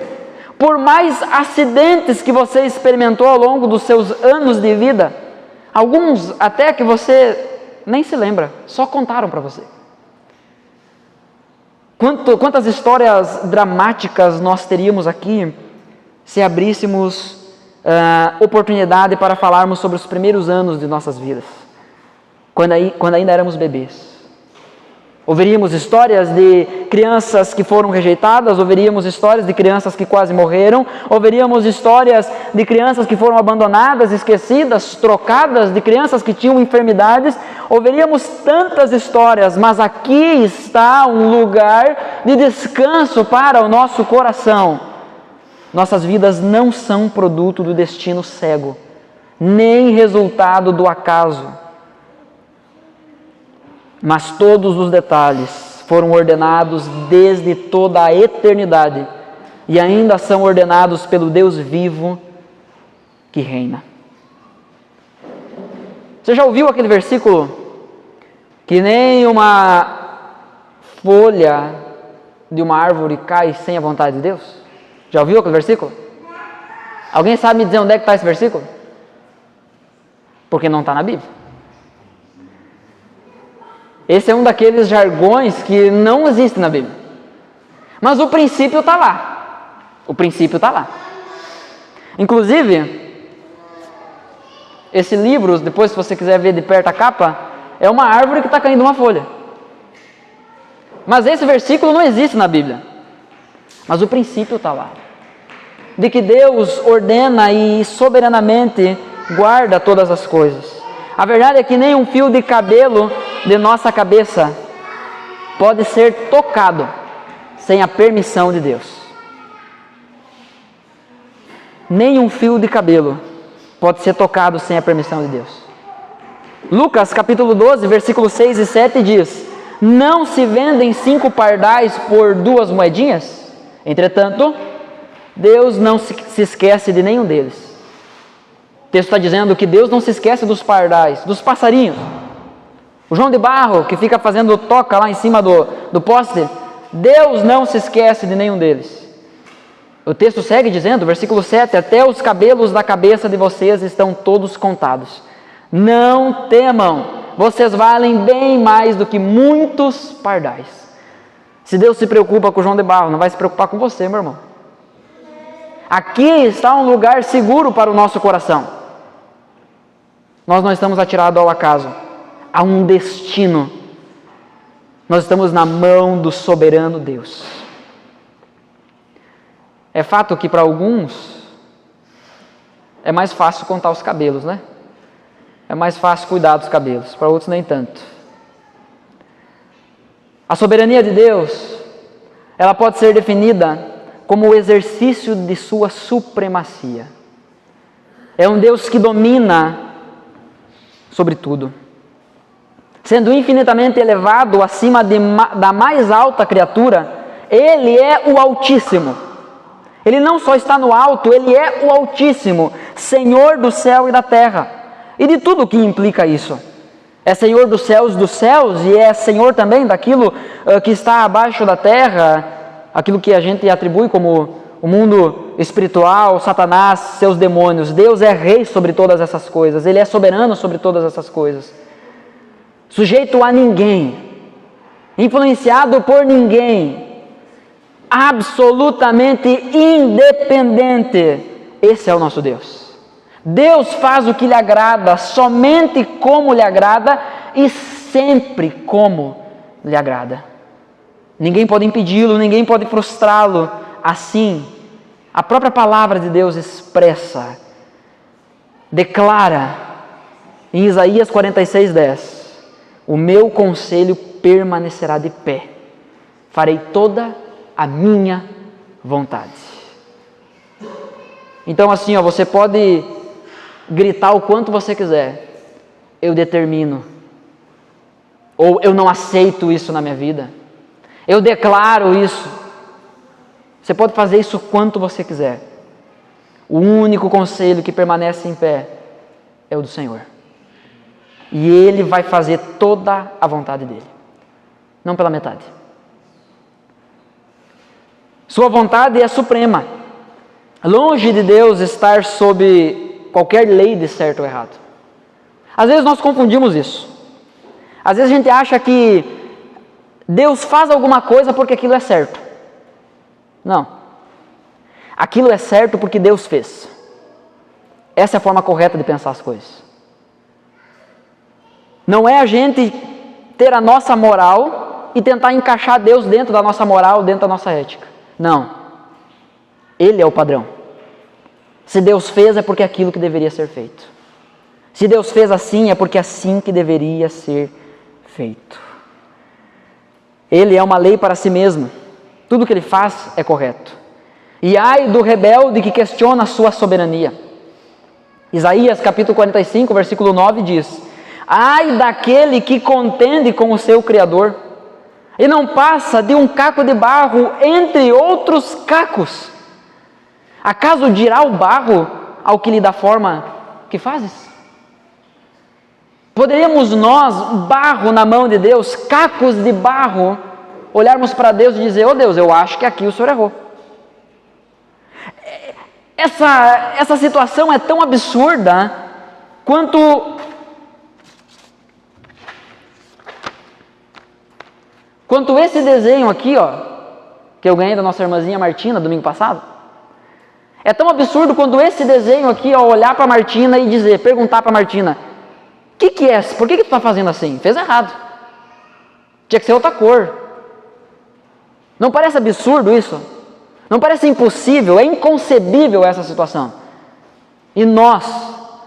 por mais acidentes que você experimentou ao longo dos seus anos de vida, alguns até que você nem se lembra, só contaram para você. Quantas histórias dramáticas nós teríamos aqui se abríssemos oportunidade para falarmos sobre os primeiros anos de nossas vidas, quando ainda éramos bebês. Ouviríamos histórias de crianças que foram rejeitadas, ouviríamos histórias de crianças que quase morreram, ouviríamos histórias de crianças que foram abandonadas, esquecidas, trocadas, de crianças que tinham enfermidades, ouviríamos tantas histórias, mas aqui está um lugar de descanso para o nosso coração. Nossas vidas não são produto do destino cego, nem resultado do acaso. Mas todos os detalhes foram ordenados desde toda a eternidade e ainda são ordenados pelo Deus vivo que reina. Você já ouviu aquele versículo? Que nem uma folha de uma árvore cai sem a vontade de Deus? Já ouviu aquele versículo? Alguém sabe me dizer onde é que está esse versículo? Porque não está na Bíblia. Esse é um daqueles jargões que não existe na Bíblia. Mas o princípio está lá. O princípio está lá. Inclusive, esse livro, depois se você quiser ver de perto a capa, é uma árvore que está caindo uma folha. Mas esse versículo não existe na Bíblia. Mas o princípio está lá. De que Deus ordena e soberanamente guarda todas as coisas. A verdade é que nem um fio de cabelo de nossa cabeça pode ser tocado sem a permissão de Deus. Nem um fio de cabelo pode ser tocado sem a permissão de Deus. Lucas capítulo 12, versículos 6 e 7 diz: não se vendem 5 pardais por 2 moedinhas? Entretanto, Deus não se esquece de nenhum deles. O texto está dizendo que Deus não se esquece dos pardais, dos passarinhos. O João de Barro, que fica fazendo toca lá em cima do poste, Deus não se esquece de nenhum deles. O texto segue dizendo, versículo 7, até os cabelos da cabeça de vocês estão todos contados. Não temam, vocês valem bem mais do que muitos pardais. Se Deus se preocupa com o João de Barro, não vai se preocupar com você, meu irmão. Aqui está um lugar seguro para o nosso coração. Nós não estamos atirados ao acaso, a um destino. Nós estamos na mão do soberano Deus. É fato que para alguns é mais fácil contar os cabelos, né? É mais fácil cuidar dos cabelos, para outros nem tanto. A soberania de Deus, ela pode ser definida como o exercício de sua supremacia. É um Deus que domina sobre tudo. Sendo infinitamente elevado acima da mais alta criatura, Ele é o Altíssimo. Ele não só está no alto, Ele é o Altíssimo, Senhor do céu e da terra. E de tudo o que implica isso. É Senhor dos céus e é Senhor também daquilo que está abaixo da terra, aquilo que a gente atribui como o mundo espiritual, Satanás, seus demônios. Deus é rei sobre todas essas coisas, Ele é soberano sobre todas essas coisas. Sujeito a ninguém, influenciado por ninguém, absolutamente independente. Esse é o nosso Deus. Deus faz o que lhe agrada, somente como lhe agrada e sempre como lhe agrada. Ninguém pode impedi-lo, ninguém pode frustrá-lo. Assim, a própria palavra de Deus expressa, declara em Isaías 46:10: o meu conselho permanecerá de pé, farei toda a minha vontade. Então assim, você pode gritar o quanto você quiser, eu determino, ou eu não aceito isso na minha vida, eu declaro isso. Você pode fazer isso o quanto você quiser. O único conselho que permanece em pé é o do Senhor. E Ele vai fazer toda a vontade dEle, não pela metade. Sua vontade é suprema. Longe de Deus estar sob qualquer lei de certo ou errado. Às vezes nós confundimos isso. Às vezes a gente acha que Deus faz alguma coisa porque aquilo é certo. Não. Aquilo é certo porque Deus fez. Essa é a forma correta de pensar as coisas. Não é a gente ter a nossa moral e tentar encaixar Deus dentro da nossa moral, dentro da nossa ética. Não. Ele é o padrão. Se Deus fez, é porque é aquilo que deveria ser feito. Se Deus fez assim, é porque é assim que deveria ser feito. Ele é uma lei para si mesmo. Tudo que Ele faz é correto. E ai do rebelde que questiona a sua soberania. Isaías capítulo 45, versículo 9 diz: ai daquele que contende com o seu Criador, e não passa de um caco de barro entre outros cacos. Acaso dirá o barro ao que lhe dá forma que fazes? Poderíamos nós, barro na mão de Deus, cacos de barro, olharmos para Deus e dizer: oh Deus, eu acho que aqui o Senhor errou. Essa situação é tão absurda quanto esse desenho aqui, que eu ganhei da nossa irmãzinha Martina domingo passado. É tão absurdo quanto esse desenho aqui, olhar para a Martina e perguntar para a Martina: o que é? Por que tu está fazendo assim? Fez errado. Tinha que ser outra cor. Não parece absurdo isso? Não parece impossível? É inconcebível essa situação. E nós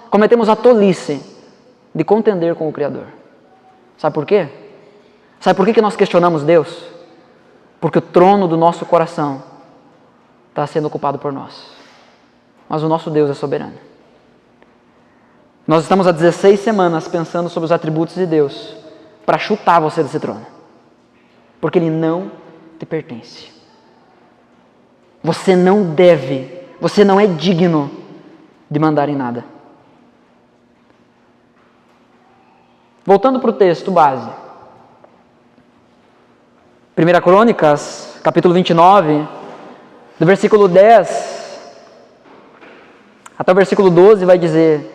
cometemos a tolice de contender com o Criador. Sabe por quê? Sabe por que nós questionamos Deus? Porque o trono do nosso coração está sendo ocupado por nós. Mas o nosso Deus é soberano. Nós estamos há 16 semanas pensando sobre os atributos de Deus para chutar você desse trono. Porque Ele não te pertence. Você não deve, você não é digno de mandar em nada. Voltando para o texto base. 1 Crônicas, capítulo 29, do versículo 10 até o versículo 12 vai dizer: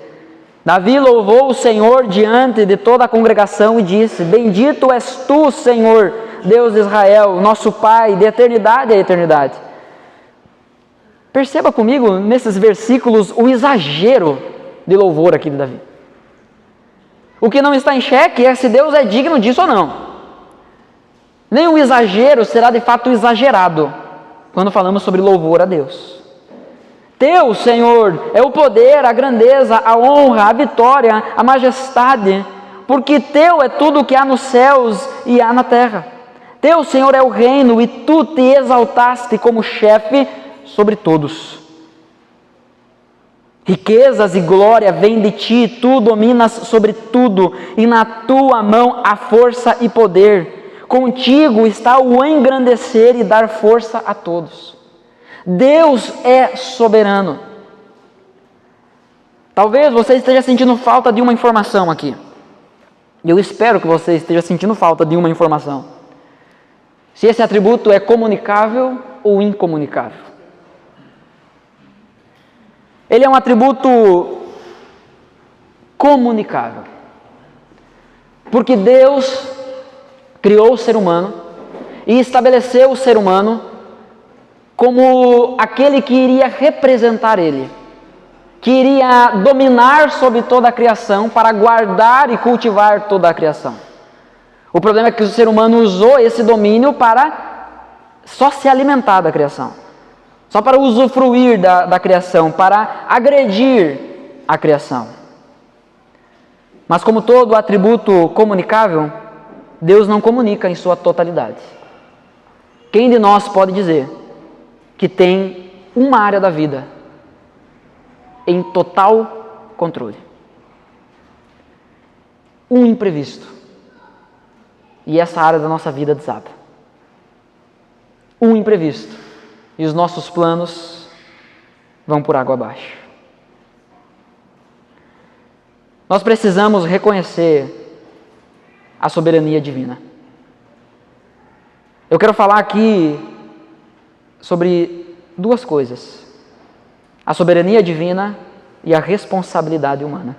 Davi louvou o Senhor diante de toda a congregação e disse: Bendito és tu, Senhor, Deus de Israel, nosso Pai, de eternidade a eternidade. Perceba comigo nesses versículos o exagero de louvor aqui de Davi. O que não está em xeque é se Deus é digno disso ou não. Nenhum exagero será de fato exagerado quando falamos sobre louvor a Deus. Teu, Senhor, é o poder, a grandeza, a honra, a vitória, a majestade, porque Teu é tudo o que há nos céus e há na terra. Teu, Senhor, é o reino e Tu te exaltaste como chefe sobre todos. Riquezas e glória vêm de Ti, Tu dominas sobre tudo, e na Tua mão há força e poder. Contigo está o engrandecer e dar força a todos. Deus é soberano. Talvez você esteja sentindo falta de uma informação aqui. Eu espero que você esteja sentindo falta de uma informação. Se esse atributo é comunicável ou incomunicável. Ele é um atributo comunicável. Porque Deus criou o ser humano e estabeleceu o ser humano como aquele que iria representar Ele, que iria dominar sobre toda a criação para guardar e cultivar toda a criação. O problema é que o ser humano usou esse domínio para só se alimentar da criação, só para usufruir da criação, para agredir a criação. Mas como todo atributo comunicável, Deus não comunica em sua totalidade. Quem de nós pode dizer que tem uma área da vida em total controle? Um imprevisto, e essa área da nossa vida desaba. Um imprevisto, e os nossos planos vão por água abaixo. Nós precisamos reconhecer a soberania divina. Eu quero falar aqui sobre duas coisas: a soberania divina e a responsabilidade humana.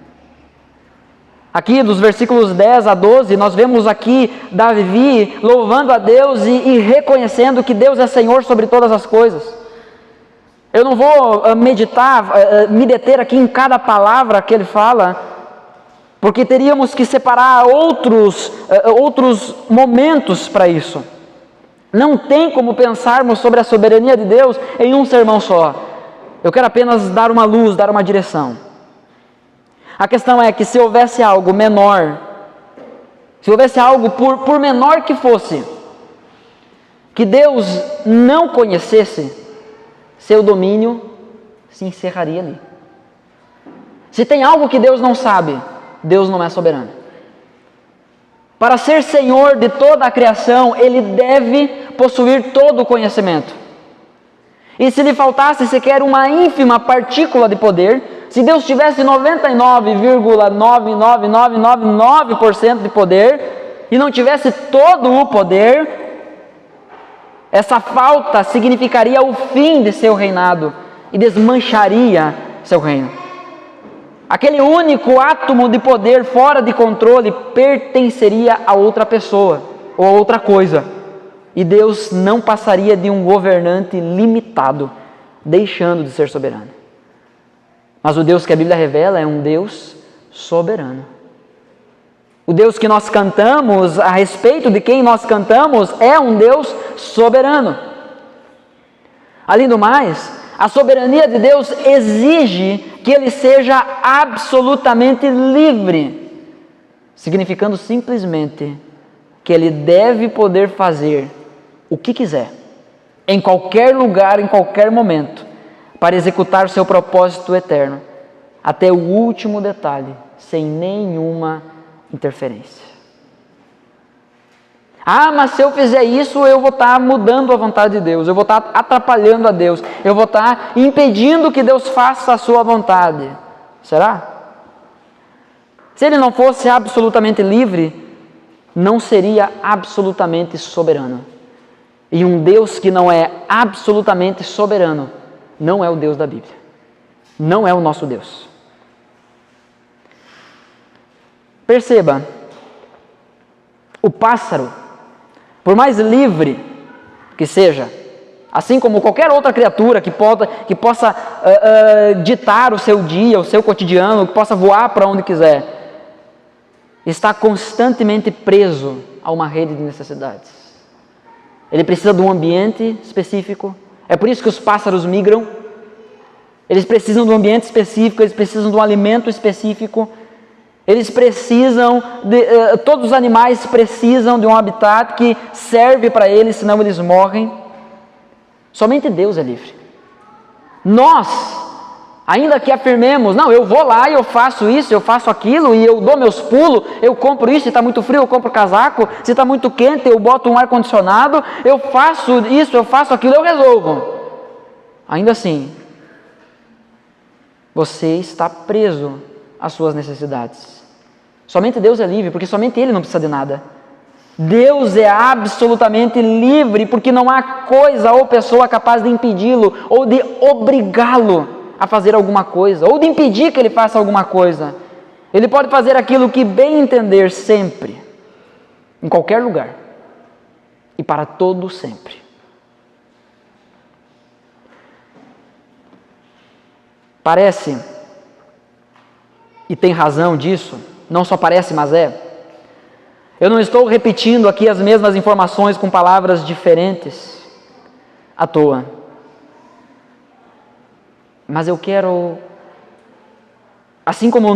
Aqui dos versículos 10 a 12, nós vemos aqui Davi louvando a Deus e reconhecendo que Deus é Senhor sobre todas as coisas. Eu não vou me deter aqui em cada palavra que ele fala, porque teríamos que separar outros momentos para isso. Não tem como pensarmos sobre a soberania de Deus em um sermão só. Eu quero apenas dar uma luz, dar uma direção. A questão é que se houvesse algo menor, se houvesse algo por menor que fosse, que Deus não conhecesse, seu domínio se encerraria ali. Se tem algo que Deus não sabe, Deus não é soberano. Para ser Senhor de toda a criação, Ele deve possuir todo o conhecimento. E se lhe faltasse sequer uma ínfima partícula de poder, se Deus tivesse 99,99999% de poder e não tivesse todo o poder, essa falta significaria o fim de seu reinado e desmancharia seu reino. Aquele único átomo de poder fora de controle pertenceria a outra pessoa ou a outra coisa. E Deus não passaria de um governante limitado, deixando de ser soberano. Mas o Deus que a Bíblia revela é um Deus soberano. O Deus que nós cantamos, a respeito de quem nós cantamos, é um Deus soberano. Além do mais, a soberania de Deus exige que Ele seja absolutamente livre, significando simplesmente que Ele deve poder fazer o que quiser, em qualquer lugar, em qualquer momento, para executar o seu propósito eterno, até o último detalhe, sem nenhuma interferência. Ah, mas se eu fizer isso, eu vou estar mudando a vontade de Deus, eu vou estar atrapalhando a Deus, eu vou estar impedindo que Deus faça a sua vontade. Será? Se ele não fosse absolutamente livre, não seria absolutamente soberano. E um Deus que não é absolutamente soberano, não é o Deus da Bíblia. Não é o nosso Deus. Perceba, o pássaro, por mais livre que seja, assim como qualquer outra criatura que possa ditar o seu dia, o seu cotidiano, que possa voar para onde quiser, está constantemente preso a uma rede de necessidades. Ele precisa de um ambiente específico. É por isso que os pássaros migram. Eles precisam de um ambiente específico, eles precisam de um alimento específico. Eles precisam, todos os animais precisam de um habitat que serve para eles, senão eles morrem. Somente Deus é livre. Nós, ainda que afirmemos, não, eu vou lá e eu faço isso, eu faço aquilo, e eu dou meus pulos, eu compro isso, se está muito frio eu compro casaco, se está muito quente eu boto um ar-condicionado, eu faço isso, eu faço aquilo, eu resolvo. Ainda assim, você está preso às suas necessidades. Somente Deus é livre, porque somente Ele não precisa de nada. Deus é absolutamente livre, porque não há coisa ou pessoa capaz de impedi-lo, ou de obrigá-lo a fazer alguma coisa, ou de impedir que ele faça alguma coisa. Ele pode fazer aquilo que bem entender sempre, em qualquer lugar, e para todo sempre. Parece, e tem razão disso, não só parece, mas é. Eu não estou repetindo aqui as mesmas informações com palavras diferentes à toa. Mas eu quero, assim como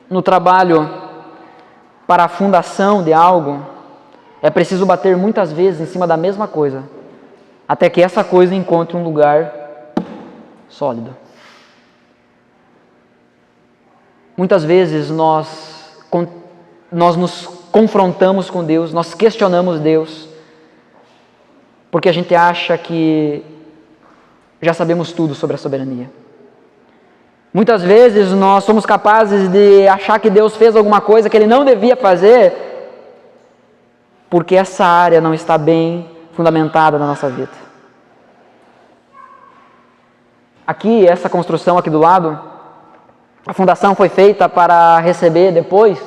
no trabalho para a fundação de algo, é preciso bater muitas vezes em cima da mesma coisa, até que essa coisa encontre um lugar sólido. Muitas vezes nós nos confrontamos com Deus, nós questionamos Deus, porque a gente acha que já sabemos tudo sobre a soberania. Muitas vezes nós somos capazes de achar que Deus fez alguma coisa que Ele não devia fazer, porque essa área não está bem fundamentada na nossa vida. Aqui, essa construção aqui do lado, a fundação foi feita para receber depois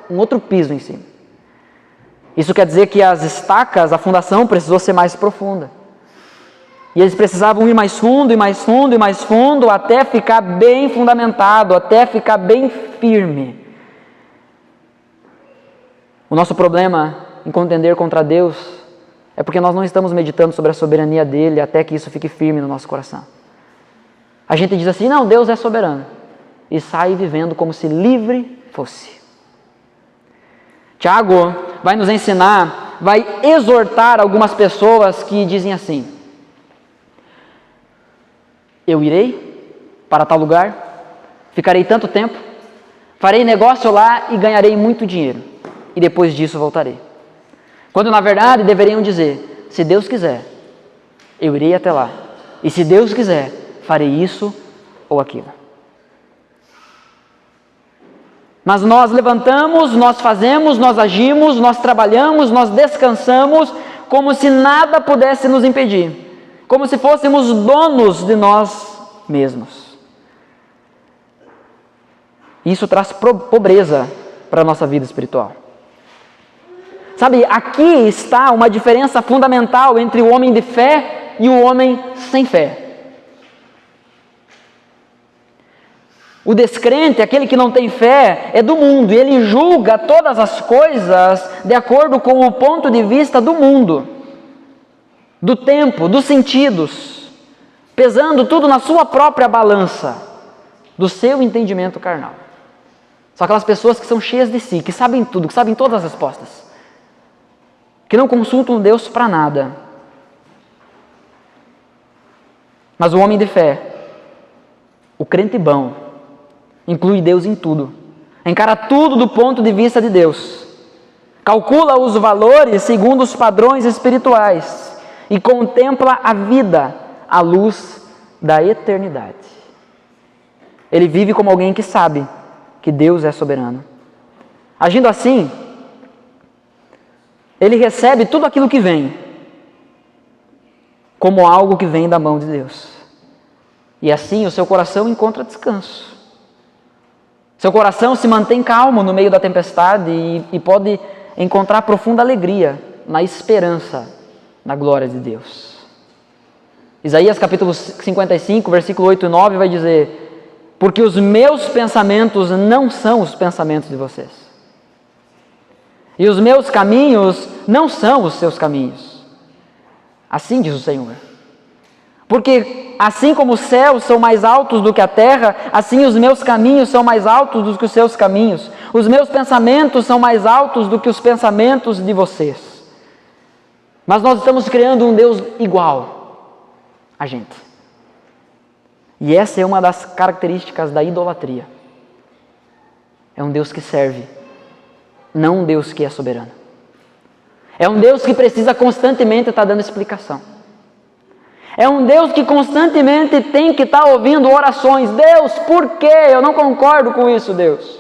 um outro piso em cima. Isso quer dizer que as estacas, a fundação precisou ser mais profunda. E eles precisavam ir mais fundo, e mais fundo, e mais fundo, até ficar bem fundamentado, até ficar bem firme. O nosso problema em contender contra Deus é porque nós não estamos meditando sobre a soberania dEle até que isso fique firme no nosso coração. A gente diz assim, não, Deus é soberano. E sai vivendo como se livre fosse. Tiago vai nos ensinar, vai exortar algumas pessoas que dizem assim, eu irei para tal lugar, ficarei tanto tempo, farei negócio lá e ganharei muito dinheiro, e depois disso voltarei. Quando na verdade deveriam dizer, se Deus quiser, eu irei até lá, e se Deus quiser, farei isso ou aquilo. Mas nós levantamos, nós fazemos, nós agimos, nós trabalhamos, nós descansamos, como se nada pudesse nos impedir, como se fôssemos donos de nós mesmos. Isso traz pobreza para a nossa vida espiritual. Sabe, aqui está uma diferença fundamental entre o homem de fé e o homem sem fé. O descrente, aquele que não tem fé, é do mundo, e ele julga todas as coisas de acordo com o ponto de vista do mundo, do tempo, dos sentidos, pesando tudo na sua própria balança, do seu entendimento carnal. São aquelas pessoas que são cheias de si, que sabem tudo, que sabem todas as respostas, que não consultam Deus para nada. Mas o homem de fé, o crente bom, inclui Deus em tudo, encara tudo do ponto de vista de Deus, calcula os valores segundo os padrões espirituais e contempla a vida à luz da eternidade. Ele vive como alguém que sabe que Deus é soberano. Agindo assim, ele recebe tudo aquilo que vem como algo que vem da mão de Deus. E assim o seu coração encontra descanso. Seu coração se mantém calmo no meio da tempestade e pode encontrar profunda alegria na esperança na glória de Deus. Isaías capítulo 55, versículo 8 e 9 vai dizer: porque os meus pensamentos não são os pensamentos de vocês, e os meus caminhos não são os seus caminhos. Assim diz o Senhor. Porque assim como os céus são mais altos do que a terra, assim os meus caminhos são mais altos do que os seus caminhos. Os meus pensamentos são mais altos do que os pensamentos de vocês. Mas nós estamos criando um Deus igual a gente. E essa é uma das características da idolatria. É um Deus que serve, não um Deus que é soberano. É um Deus que precisa constantemente estar dando explicação. É um Deus que constantemente tem que estar ouvindo orações. Deus, por quê? Eu não concordo com isso, Deus.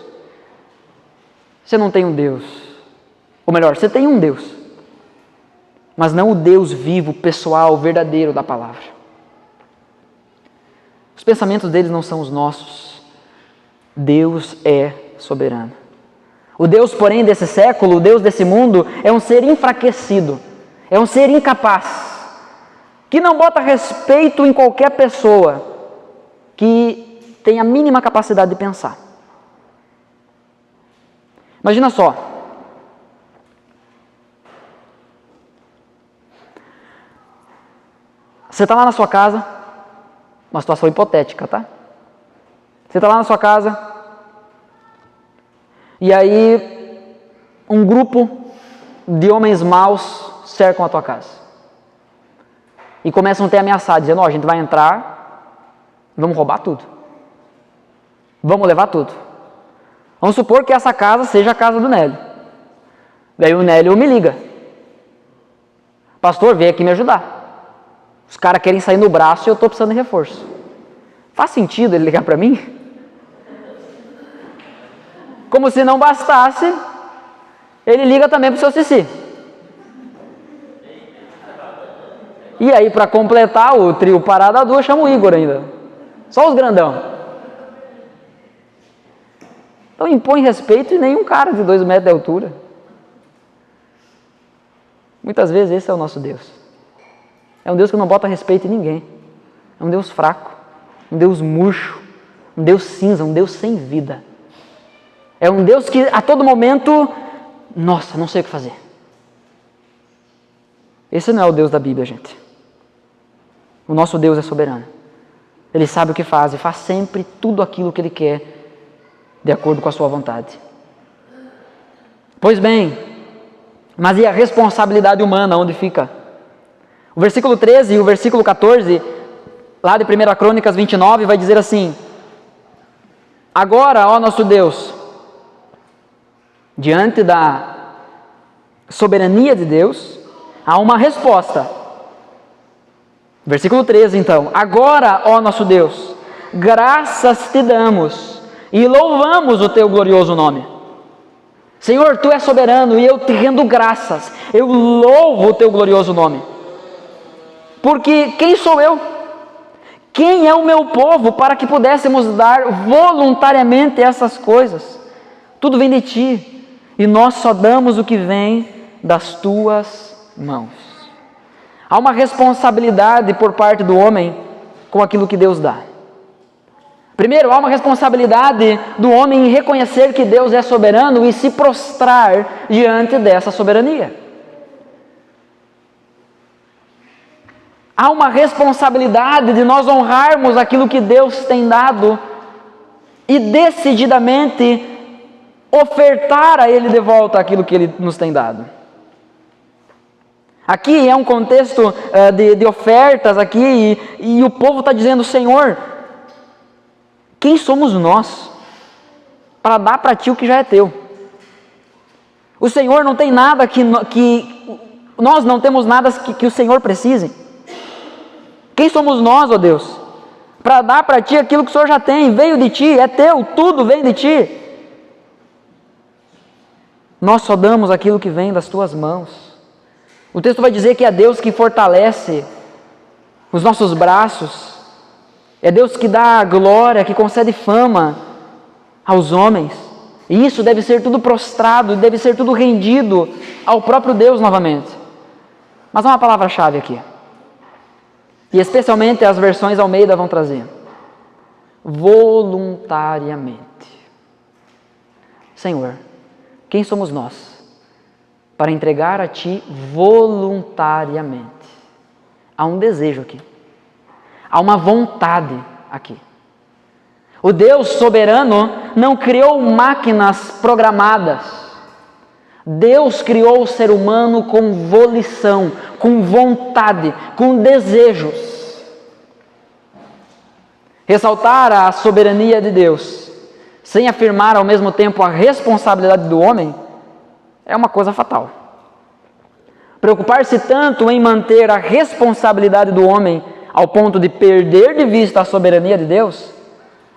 Você não tem um Deus. Ou melhor, você tem um Deus. Mas não o Deus vivo, pessoal, verdadeiro da palavra. Os pensamentos deles não são os nossos. Deus é soberano. O Deus, porém, desse século, o Deus desse mundo, é um ser enfraquecido. É um ser incapaz. Que não bota respeito em qualquer pessoa que tem a mínima capacidade de pensar. Imagina só. Você está lá na sua casa, uma situação hipotética, tá? Você está lá na sua casa, e aí um grupo de homens maus cercam a tua casa. E começam a te ameaçar, dizendo: ó, a gente vai entrar, vamos roubar tudo. Vamos levar tudo. Vamos supor que essa casa seja a casa do Nélio. Daí o Nélio me liga: pastor, vem aqui me ajudar. Os caras querem sair no braço e eu estou precisando de reforço. Faz sentido ele ligar para mim? Como se não bastasse, ele liga também para o seu Cici. E aí, para completar o trio Parada Dura, chama o Igor ainda. Só os grandão. Então impõe respeito e nenhum cara de 2 metros de altura. Muitas vezes esse é o nosso Deus. É um Deus que não bota respeito em ninguém. É um Deus fraco, um Deus murcho, um Deus cinza, um Deus sem vida. É um Deus que a todo momento, nossa, não sei o que fazer. Esse não é o Deus da Bíblia, gente. O nosso Deus é soberano. Ele sabe o que faz e faz sempre tudo aquilo que Ele quer, de acordo com a sua vontade. Pois bem, mas e a responsabilidade humana, onde fica? O versículo 13 e o versículo 14, lá de 1 Crônicas 29, vai dizer assim: agora, ó nosso Deus, diante da soberania de Deus, há uma resposta. Versículo 13, então: agora, ó nosso Deus, graças te damos e louvamos o teu glorioso nome. Senhor, tu és soberano e eu te rendo graças, eu louvo o teu glorioso nome. Porque quem sou eu? Quem é o meu povo para que pudéssemos dar voluntariamente essas coisas? Tudo vem de ti e nós só damos o que vem das tuas mãos. Há uma responsabilidade por parte do homem com aquilo que Deus dá. Primeiro, há uma responsabilidade do homem em reconhecer que Deus é soberano e se prostrar diante dessa soberania. Há uma responsabilidade de nós honrarmos aquilo que Deus tem dado e decididamente ofertar a Ele de volta aquilo que Ele nos tem dado. Aqui é um contexto de ofertas aqui e o povo está dizendo: Senhor, quem somos nós para dar para ti o que já é teu. O Senhor não tem nada que nós não temos nada que o Senhor precise. Quem somos nós, ó Deus, para dar para ti aquilo que o Senhor já tem, veio de ti, é teu, tudo vem de ti. Nós só damos aquilo que vem das tuas mãos. O texto vai dizer que é Deus que fortalece os nossos braços, é Deus que dá glória, que concede fama aos homens. E isso deve ser tudo prostrado, deve ser tudo rendido ao próprio Deus novamente. Mas há uma palavra-chave aqui, e especialmente as versões Almeida vão trazer: voluntariamente. Senhor, quem somos nós para entregar a Ti voluntariamente? Há um desejo aqui, há uma vontade aqui. O Deus soberano não criou máquinas programadas. Deus criou o ser humano com volição, com vontade, com desejos. Ressaltar a soberania de Deus, sem afirmar ao mesmo tempo a responsabilidade do homem, é uma coisa fatal. Preocupar-se tanto em manter a responsabilidade do homem ao ponto de perder de vista a soberania de Deus,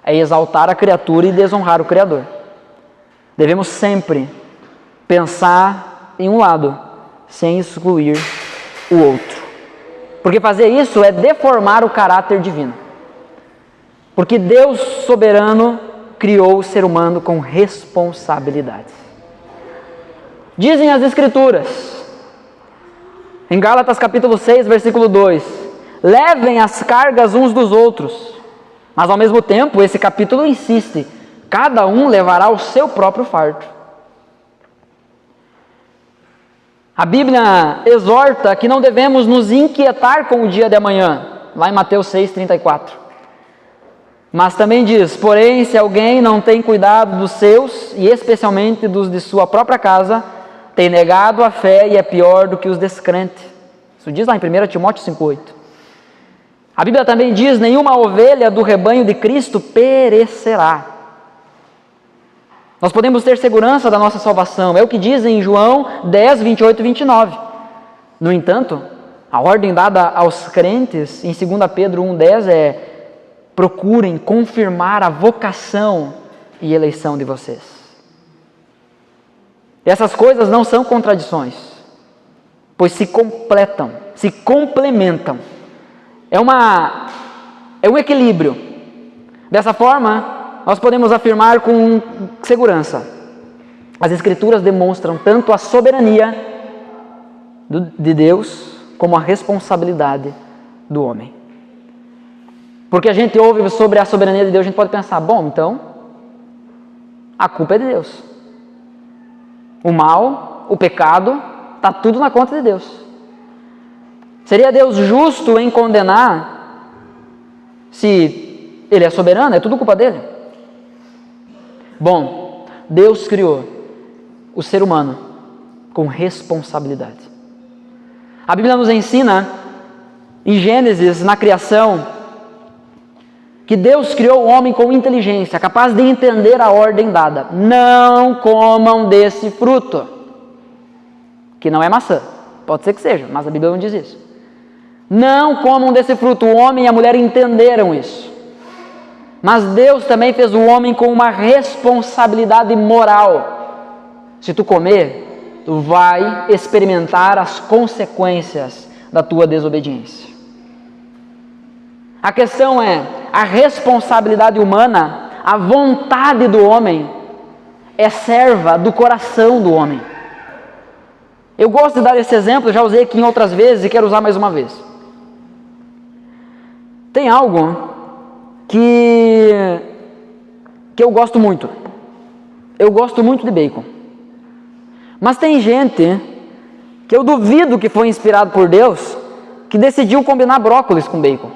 é exaltar a criatura e desonrar o Criador. Devemos sempre pensar em um lado, sem excluir o outro. Porque fazer isso é deformar o caráter divino. Porque Deus soberano criou o ser humano com responsabilidade. Dizem as Escrituras, em Gálatas capítulo 6, versículo 2, levem as cargas uns dos outros. Mas ao mesmo tempo, esse capítulo insiste, cada um levará o seu próprio fardo. A Bíblia exorta que não devemos nos inquietar com o dia de amanhã, lá em Mateus 6,34. Mas também diz, porém, se alguém não tem cuidado dos seus, e especialmente dos de sua própria casa, tem negado a fé e é pior do que os descrentes. Isso diz lá em 1 Timóteo 5,8. A Bíblia também diz, nenhuma ovelha do rebanho de Cristo perecerá. Nós podemos ter segurança da nossa salvação, é o que diz em João 10, 28 e 29. No entanto, a ordem dada aos crentes em 2 Pedro 1,10 é: procurem confirmar a vocação e eleição de vocês. Essas coisas não são contradições, pois se completam, se complementam. É um equilíbrio. Dessa forma, nós podemos afirmar com segurança: as Escrituras demonstram tanto a soberania de Deus como a responsabilidade do homem. Porque a gente ouve sobre a soberania de Deus, a gente pode pensar, bom, então a culpa é de Deus. O mal, o pecado, está tudo na conta de Deus. Seria Deus justo em condenar se Ele é soberano? É tudo culpa dele? Bom, Deus criou o ser humano com responsabilidade. A Bíblia nos ensina, em Gênesis, na criação, que Deus criou o homem com inteligência, capaz de entender a ordem dada. Não comam desse fruto, que não é maçã. Pode ser que seja, mas a Bíblia não diz isso. Não comam desse fruto. O homem e a mulher entenderam isso. Mas Deus também fez o homem com uma responsabilidade moral. Se tu comer, tu vai experimentar as consequências da tua desobediência. A questão é, a responsabilidade humana, a vontade do homem, é serva do coração do homem. Eu gosto de dar esse exemplo, já usei aqui em outras vezes e quero usar mais uma vez. Tem algo que eu gosto muito. Eu gosto muito de bacon. Mas tem gente que eu duvido que foi inspirado por Deus, que decidiu combinar brócolis com bacon.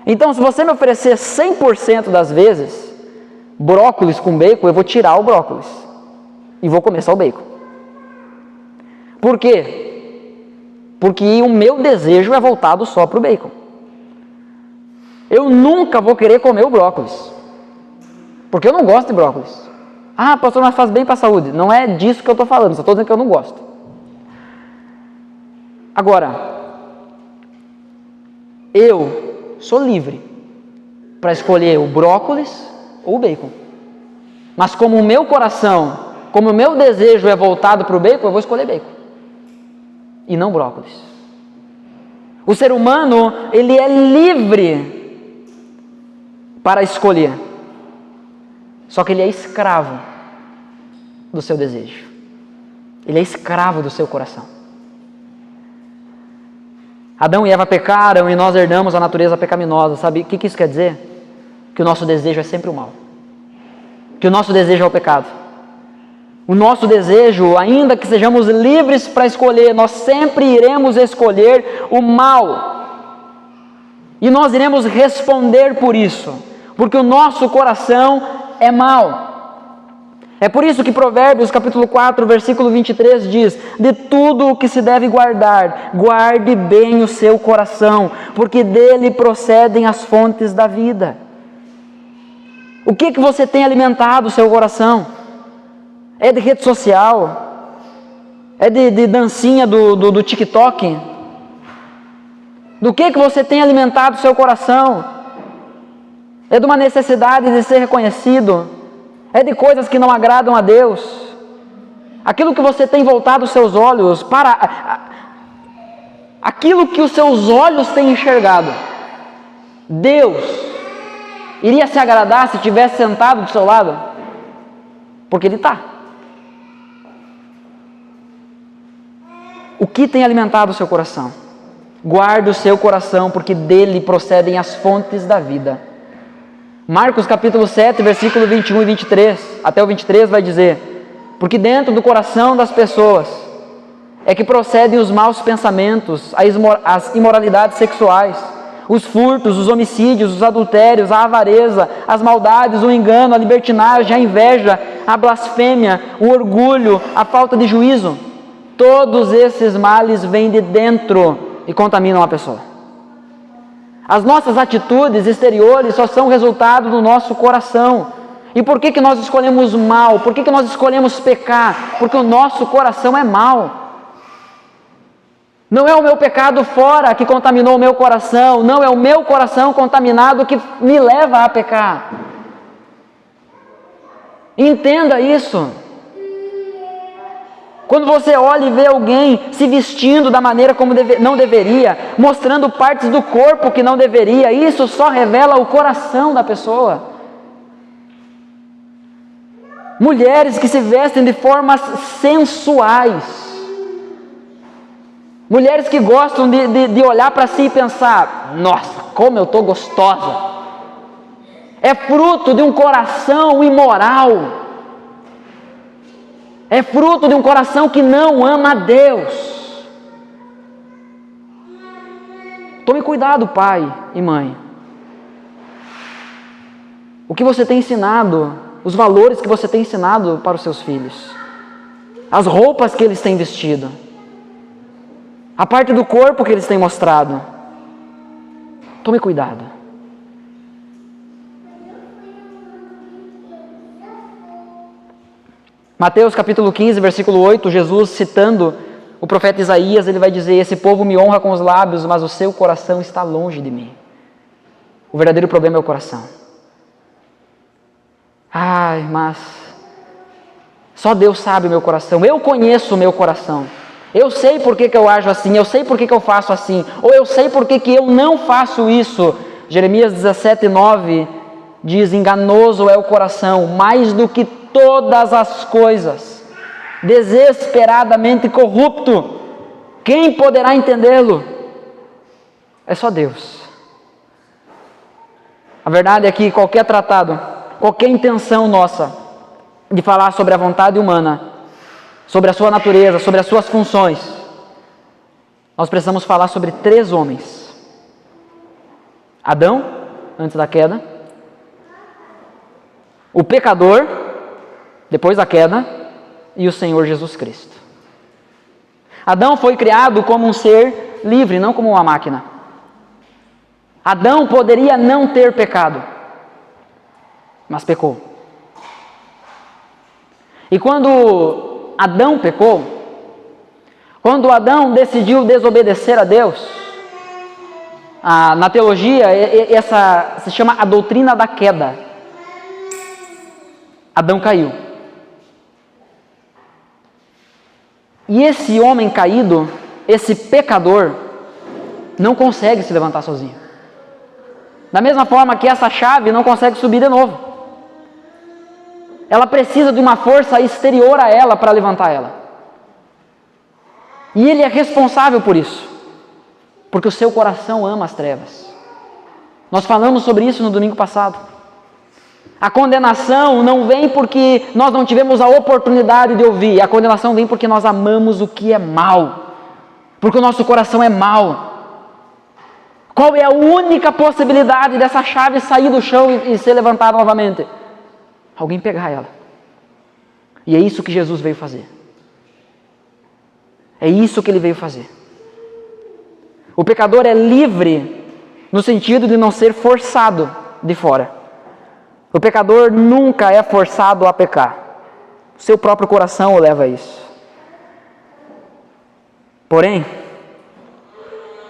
Então, se você me oferecer 100% das vezes brócolis com bacon, eu vou tirar o brócolis e vou comer só o bacon. Por quê? Porque o meu desejo é voltado só para o bacon. Eu nunca vou querer comer o brócolis. Porque eu não gosto de brócolis. Ah, pastor, mas faz bem para a saúde. Não é disso que eu estou falando, só estou dizendo que eu não gosto. Agora, eu sou livre para escolher o brócolis ou o bacon. Mas como o meu coração, como o meu desejo é voltado para o bacon, eu vou escolher bacon. E não brócolis. O ser humano, ele é livre para escolher. Só que ele é escravo do seu desejo. Ele é escravo do seu coração. Adão e Eva pecaram e nós herdamos a natureza pecaminosa. Sabe o que isso quer dizer? Que o nosso desejo é sempre o mal. Que o nosso desejo é o pecado. O nosso desejo, ainda que sejamos livres para escolher, nós sempre iremos escolher o mal. E nós iremos responder por isso. Porque o nosso coração é mau. É por isso que Provérbios capítulo 4, versículo 23 diz: de tudo o que se deve guardar, guarde bem o seu coração, porque dele procedem as fontes da vida. O que você tem alimentado o seu coração? É de rede social? É de dancinha do TikTok? Do que você tem alimentado o seu coração? É de uma necessidade de ser reconhecido? É de coisas que não agradam a Deus? Aquilo que você tem voltado os seus olhos para... aquilo que os seus olhos têm enxergado. Deus iria se agradar se estivesse sentado do seu lado? Porque Ele está. O que tem alimentado o seu coração? Guarde o seu coração, porque dele procedem as fontes da vida. Marcos capítulo 7, versículo 21 e 23, até o 23 vai dizer: porque dentro do coração das pessoas é que procedem os maus pensamentos, as imoralidades sexuais, os furtos, os homicídios, os adultérios, a avareza, as maldades, o engano, a libertinagem, a inveja, a blasfêmia, o orgulho, a falta de juízo. Todos esses males vêm de dentro e contaminam a pessoa. As nossas atitudes exteriores só são resultado do nosso coração. E por que nós escolhemos mal? Por que nós escolhemos pecar? Porque o nosso coração é mau. Não é o meu pecado fora que contaminou o meu coração. Não é o meu coração contaminado que me leva a pecar. Entenda isso. Quando você olha e vê alguém se vestindo da maneira como não deveria, mostrando partes do corpo que não deveria, isso só revela o coração da pessoa. Mulheres que se vestem de formas sensuais. Mulheres que gostam de olhar para si e pensar: nossa, como eu estou gostosa. É fruto de um coração imoral. É fruto de um coração que não ama a Deus. Tome cuidado, pai e mãe. O que você tem ensinado, os valores que você tem ensinado para os seus filhos, as roupas que eles têm vestido, a parte do corpo que eles têm mostrado. Tome cuidado. Mateus capítulo 15, versículo 8, Jesus citando o profeta Isaías, ele vai dizer: esse povo me honra com os lábios, mas o seu coração está longe de mim. O verdadeiro problema é o coração. Ai, mas só Deus sabe o meu coração. Eu conheço o meu coração. Eu sei por que eu ajo assim, eu sei por que eu faço assim, ou eu sei por que eu não faço isso. Jeremias 17, 9 diz: enganoso é o coração, mais do que todas as coisas, desesperadamente corrupto. Quem poderá entendê-lo? É só Deus. A verdade é que qualquer tratado, qualquer intenção nossa de falar sobre a vontade humana, sobre a sua natureza, sobre as suas funções, nós precisamos falar sobre 3 homens: Adão, antes da queda; o pecador, depois da queda; e o Senhor Jesus Cristo. Adão foi criado como um ser livre, não como uma máquina. Adão poderia não ter pecado, mas pecou. E quando Adão pecou, quando Adão decidiu desobedecer a Deus, na teologia, essa se chama a doutrina da queda. Adão caiu. E esse homem caído, esse pecador, não consegue se levantar sozinho. Da mesma forma que essa chave não consegue subir de novo. Ela precisa de uma força exterior a ela para levantar ela. E ele é responsável por isso. Porque o seu coração ama as trevas. Nós falamos sobre isso no domingo passado. A condenação não vem porque nós não tivemos a oportunidade de ouvir. A condenação vem porque nós amamos o que é mal. Porque o nosso coração é mau. Qual é a única possibilidade dessa chave sair do chão e ser levantada novamente? Alguém pegar ela. E é isso que Jesus veio fazer. É isso que ele veio fazer. O pecador é livre no sentido de não ser forçado de fora. O pecador nunca é forçado a pecar. O seu próprio coração o leva a isso. Porém,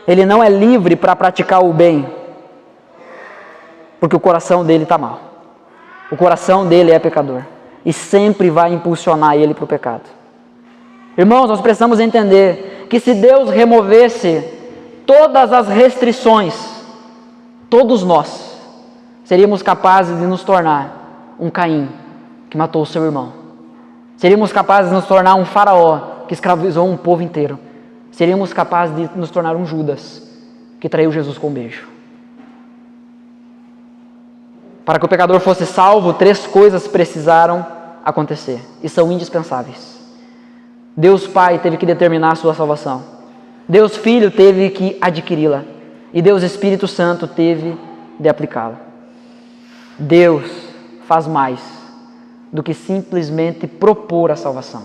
ele não é livre para praticar o bem, porque o coração dele está mal. O coração dele é pecador e sempre vai impulsionar ele para o pecado. Irmãos, nós precisamos entender que se Deus removesse todas as restrições, todos nós seríamos capazes de nos tornar um Caim que matou o seu irmão. Seríamos capazes de nos tornar um faraó que escravizou um povo inteiro. Seríamos capazes de nos tornar um Judas que traiu Jesus com um beijo. Para que o pecador fosse salvo, 3 coisas precisaram acontecer e são indispensáveis. Deus Pai teve que determinar a sua salvação. Deus Filho teve que adquiri-la. E Deus Espírito Santo teve de aplicá-la. Deus faz mais do que simplesmente propor a salvação.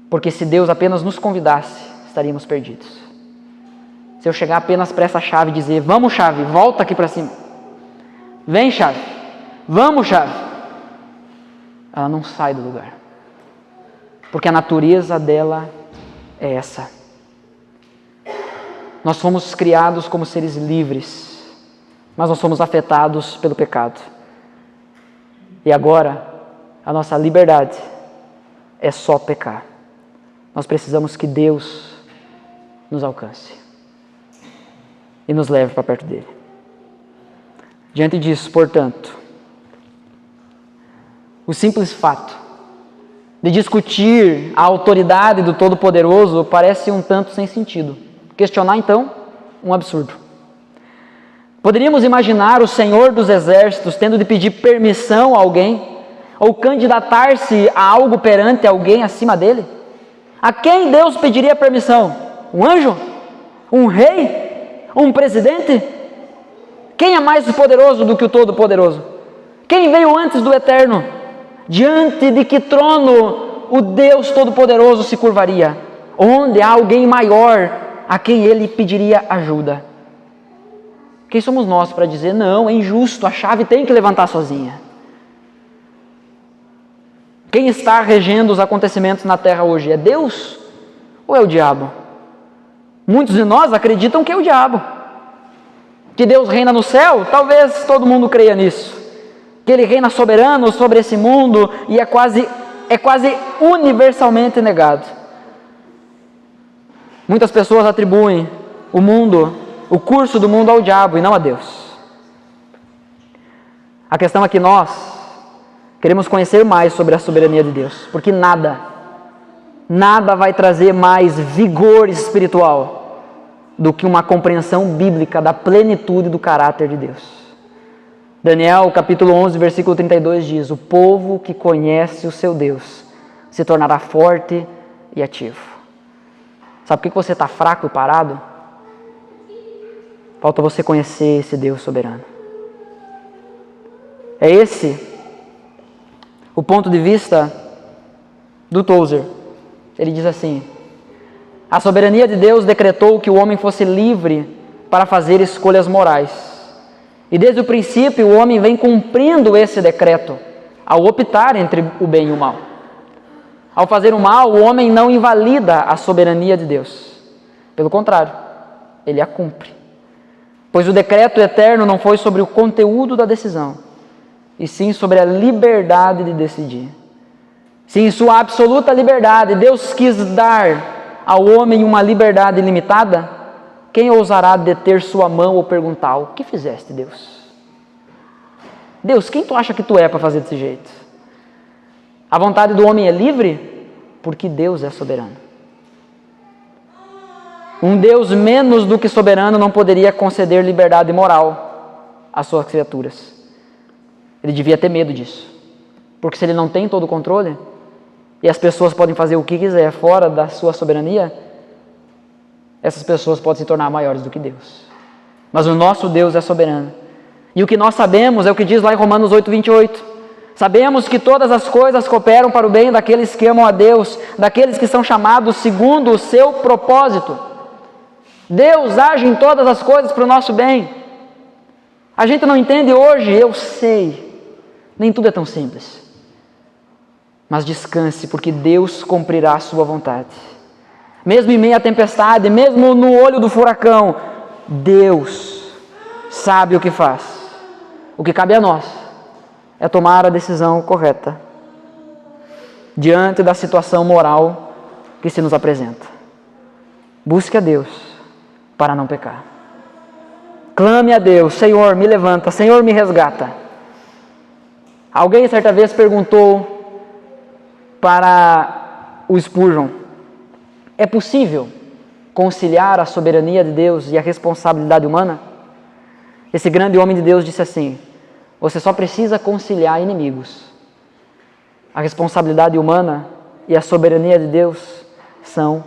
Porque se Deus apenas nos convidasse, estaríamos perdidos. Se eu chegar apenas para essa chave e dizer, vamos chave, volta aqui para cima. Vem chave, vamos chave. Ela não sai do lugar. Porque a natureza dela é essa. Nós fomos criados como seres livres, mas nós somos afetados pelo pecado. E agora, a nossa liberdade é só pecar. Nós precisamos que Deus nos alcance e nos leve para perto dele. Diante disso, portanto, o simples fato de discutir a autoridade do Todo-Poderoso parece um tanto sem sentido. Questionar, então, um absurdo. Poderíamos imaginar o Senhor dos Exércitos tendo de pedir permissão a alguém ou candidatar-se a algo perante alguém acima dele? A quem Deus pediria permissão? Um anjo? Um rei? Um presidente? Quem é mais poderoso do que o Todo-Poderoso? Quem veio antes do Eterno? Diante de que trono o Deus Todo-Poderoso se curvaria? Onde há alguém maior a quem ele pediria ajuda? Quem somos nós para dizer, não, é injusto, a chave tem que levantar sozinha? Quem está regendo os acontecimentos na terra hoje? É Deus ou é o diabo? Muitos de nós acreditam que é o diabo. Que Deus reina no céu? Talvez todo mundo creia nisso. Que Ele reina soberano sobre esse mundo e é quase universalmente negado. Muitas pessoas atribuem o mundo, o curso do mundo ao diabo e não a Deus. A questão é que nós queremos conhecer mais sobre a soberania de Deus, porque nada vai trazer mais vigor espiritual do que uma compreensão bíblica da plenitude do caráter de Deus. Daniel, capítulo 11, versículo 32 diz, o povo que conhece o seu Deus se tornará forte e ativo. Sabe por que você está fraco e parado? Falta você conhecer esse Deus soberano. É esse o ponto de vista do Tozer. Ele diz assim, a soberania de Deus decretou que o homem fosse livre para fazer escolhas morais. E desde o princípio o homem vem cumprindo esse decreto ao optar entre o bem e o mal. Ao fazer o mal, o homem não invalida a soberania de Deus. Pelo contrário, ele a cumpre. Pois o decreto eterno não foi sobre o conteúdo da decisão, e sim sobre a liberdade de decidir. Se em sua absoluta liberdade Deus quis dar ao homem uma liberdade limitada, quem ousará deter sua mão ou perguntar: o que fizeste, Deus? Deus, quem tu acha que tu é para fazer desse jeito? A vontade do homem é livre porque Deus é soberano. Um Deus menos do que soberano não poderia conceder liberdade moral às suas criaturas. Ele devia ter medo disso. Porque se ele não tem todo o controle, e as pessoas podem fazer o que quiser fora da sua soberania, essas pessoas podem se tornar maiores do que Deus. Mas o nosso Deus é soberano. E o que nós sabemos é o que diz lá em Romanos 8:28. Sabemos que todas as coisas cooperam para o bem daqueles que amam a Deus, daqueles que são chamados segundo o seu propósito. Deus age em todas as coisas para o nosso bem. A gente não entende hoje, eu sei. Nem tudo é tão simples. Mas descanse, porque Deus cumprirá a sua vontade. Mesmo em meio à tempestade, mesmo no olho do furacão, Deus sabe o que faz. O que cabe a nós é tomar a decisão correta diante da situação moral que se nos apresenta. Busque a Deus para não pecar. Clame a Deus: Senhor, me levanta, Senhor, me resgata. Alguém certa vez perguntou para o Spurgeon: é possível conciliar a soberania de Deus e a responsabilidade humana? Esse grande homem de Deus disse assim: você só precisa conciliar inimigos. A responsabilidade humana e a soberania de Deus são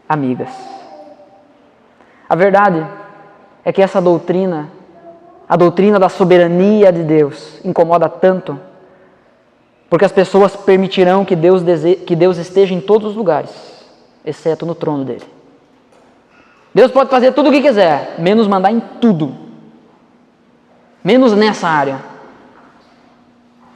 amigas. A verdade é que essa doutrina, a doutrina da soberania de Deus, incomoda tanto, porque as pessoas permitirão que Deus esteja em todos os lugares, exceto no trono dele. Deus pode fazer tudo o que quiser, menos mandar em tudo, menos nessa área.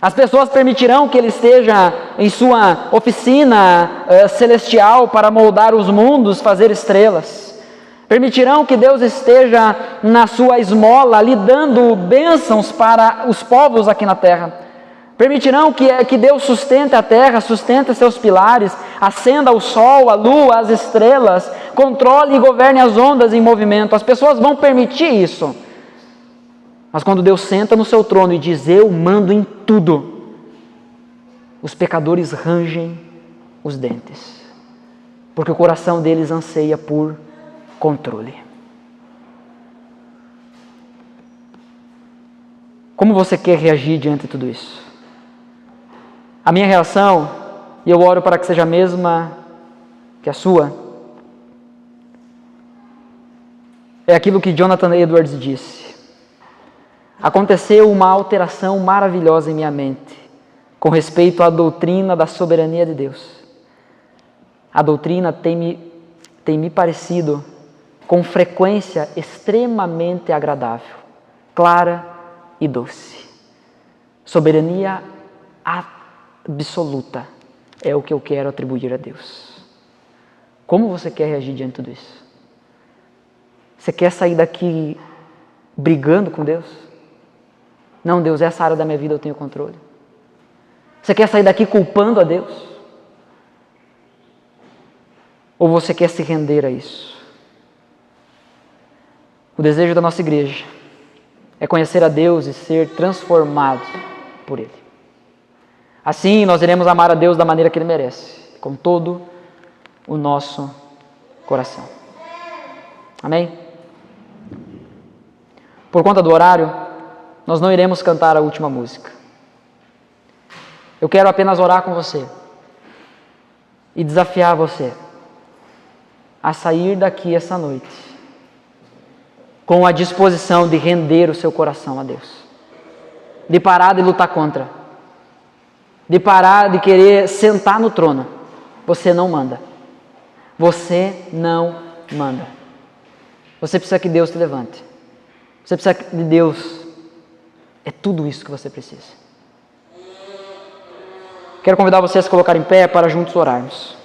As pessoas permitirão que ele esteja em sua oficina celestial para moldar os mundos, fazer estrelas. Permitirão que Deus esteja na sua esmola, lhe dando bênçãos para os povos aqui na terra. Permitirão que Deus sustente a terra, sustente seus pilares, acenda o sol, a lua, as estrelas, controle e governe as ondas em movimento. As pessoas vão permitir isso. Mas quando Deus senta no seu trono e diz: eu mando em tudo, os pecadores rangem os dentes, porque o coração deles anseia por controle. Como você quer reagir diante de tudo isso? A minha reação, e eu oro para que seja a mesma que a sua, é aquilo que Jonathan Edwards disse: aconteceu uma alteração maravilhosa em minha mente com respeito à doutrina da soberania de Deus. A doutrina tem me parecido com frequência extremamente agradável, clara e doce. Soberania absoluta é o que eu quero atribuir a Deus. Como você quer reagir diante de tudo isso? Você quer sair daqui brigando com Deus? Não, Deus, essa área da minha vida eu tenho controle. Você quer sair daqui culpando a Deus? Ou você quer se render a isso? O desejo da nossa igreja é conhecer a Deus e ser transformado por Ele. Assim nós iremos amar a Deus da maneira que Ele merece, com todo o nosso coração. Amém? Por conta do horário, nós não iremos cantar a última música. Eu quero apenas orar com você e desafiar você a sair daqui essa noite com a disposição de render o seu coração a Deus, de parar de lutar contra, de parar de querer sentar no trono. Você não manda. Você não manda. Você precisa que Deus te levante. Você precisa de Deus. É tudo isso que você precisa. Quero convidar você a se colocar em pé para juntos orarmos.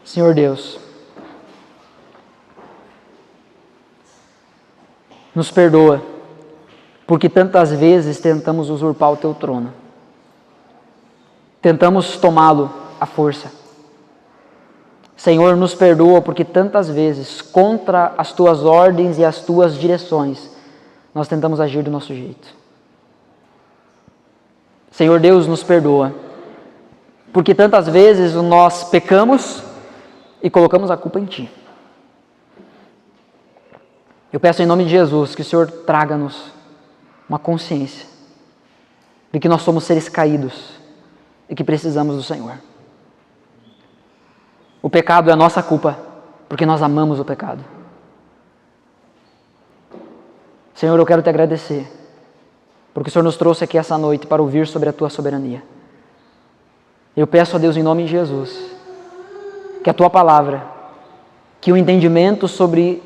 Senhor Deus, nos perdoa, porque tantas vezes tentamos usurpar o Teu trono. Tentamos tomá-lo à força. Senhor, nos perdoa, porque tantas vezes, contra as Tuas ordens e as Tuas direções, nós tentamos agir do nosso jeito. Senhor Deus, nos perdoa, porque tantas vezes nós pecamos e colocamos a culpa em Ti. Eu peço em nome de Jesus que o Senhor traga-nos uma consciência de que nós somos seres caídos e que precisamos do Senhor. O pecado é a nossa culpa, porque nós amamos o pecado. Senhor, eu quero Te agradecer, porque o Senhor nos trouxe aqui essa noite para ouvir sobre a Tua soberania. Eu peço a Deus em nome de Jesus, que a Tua palavra, que o entendimento sobre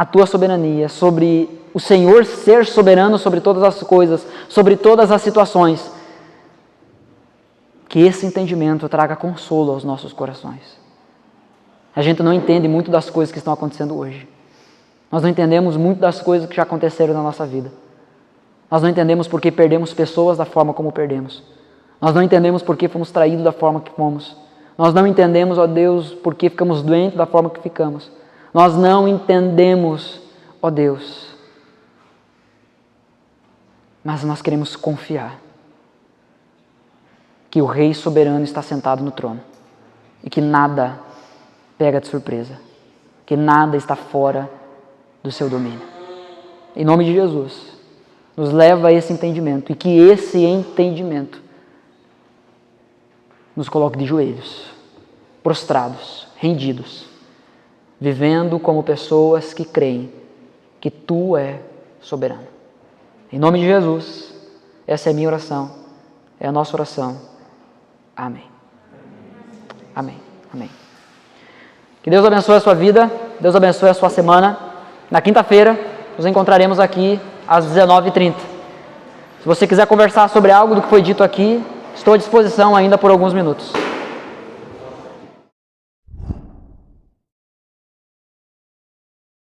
a Tua soberania, sobre o Senhor ser soberano sobre todas as coisas, sobre todas as situações, que esse entendimento traga consolo aos nossos corações. A gente não entende muito das coisas que estão acontecendo hoje. Nós não entendemos muito das coisas que já aconteceram na nossa vida. Nós não entendemos por que perdemos pessoas da forma como perdemos. Nós não entendemos por que fomos traídos da forma que fomos. Nós não entendemos, ó Deus, por que ficamos doentes da forma que ficamos. Nós não entendemos, ó Deus. Mas nós queremos confiar que o Rei soberano está sentado no trono e que nada pega de surpresa, que nada está fora do seu domínio. Em nome de Jesus, nos leva a esse entendimento e que esse entendimento nos coloque de joelhos, prostrados, rendidos, vivendo como pessoas que creem que Tu é soberano. Em nome de Jesus, essa é a minha oração, é a nossa oração. Amém. Amém. Amém. Que Deus abençoe a sua vida, Deus abençoe a sua semana. Na quinta-feira, nos encontraremos aqui às 19h30. Se você quiser conversar sobre algo do que foi dito aqui, estou à disposição ainda por alguns minutos.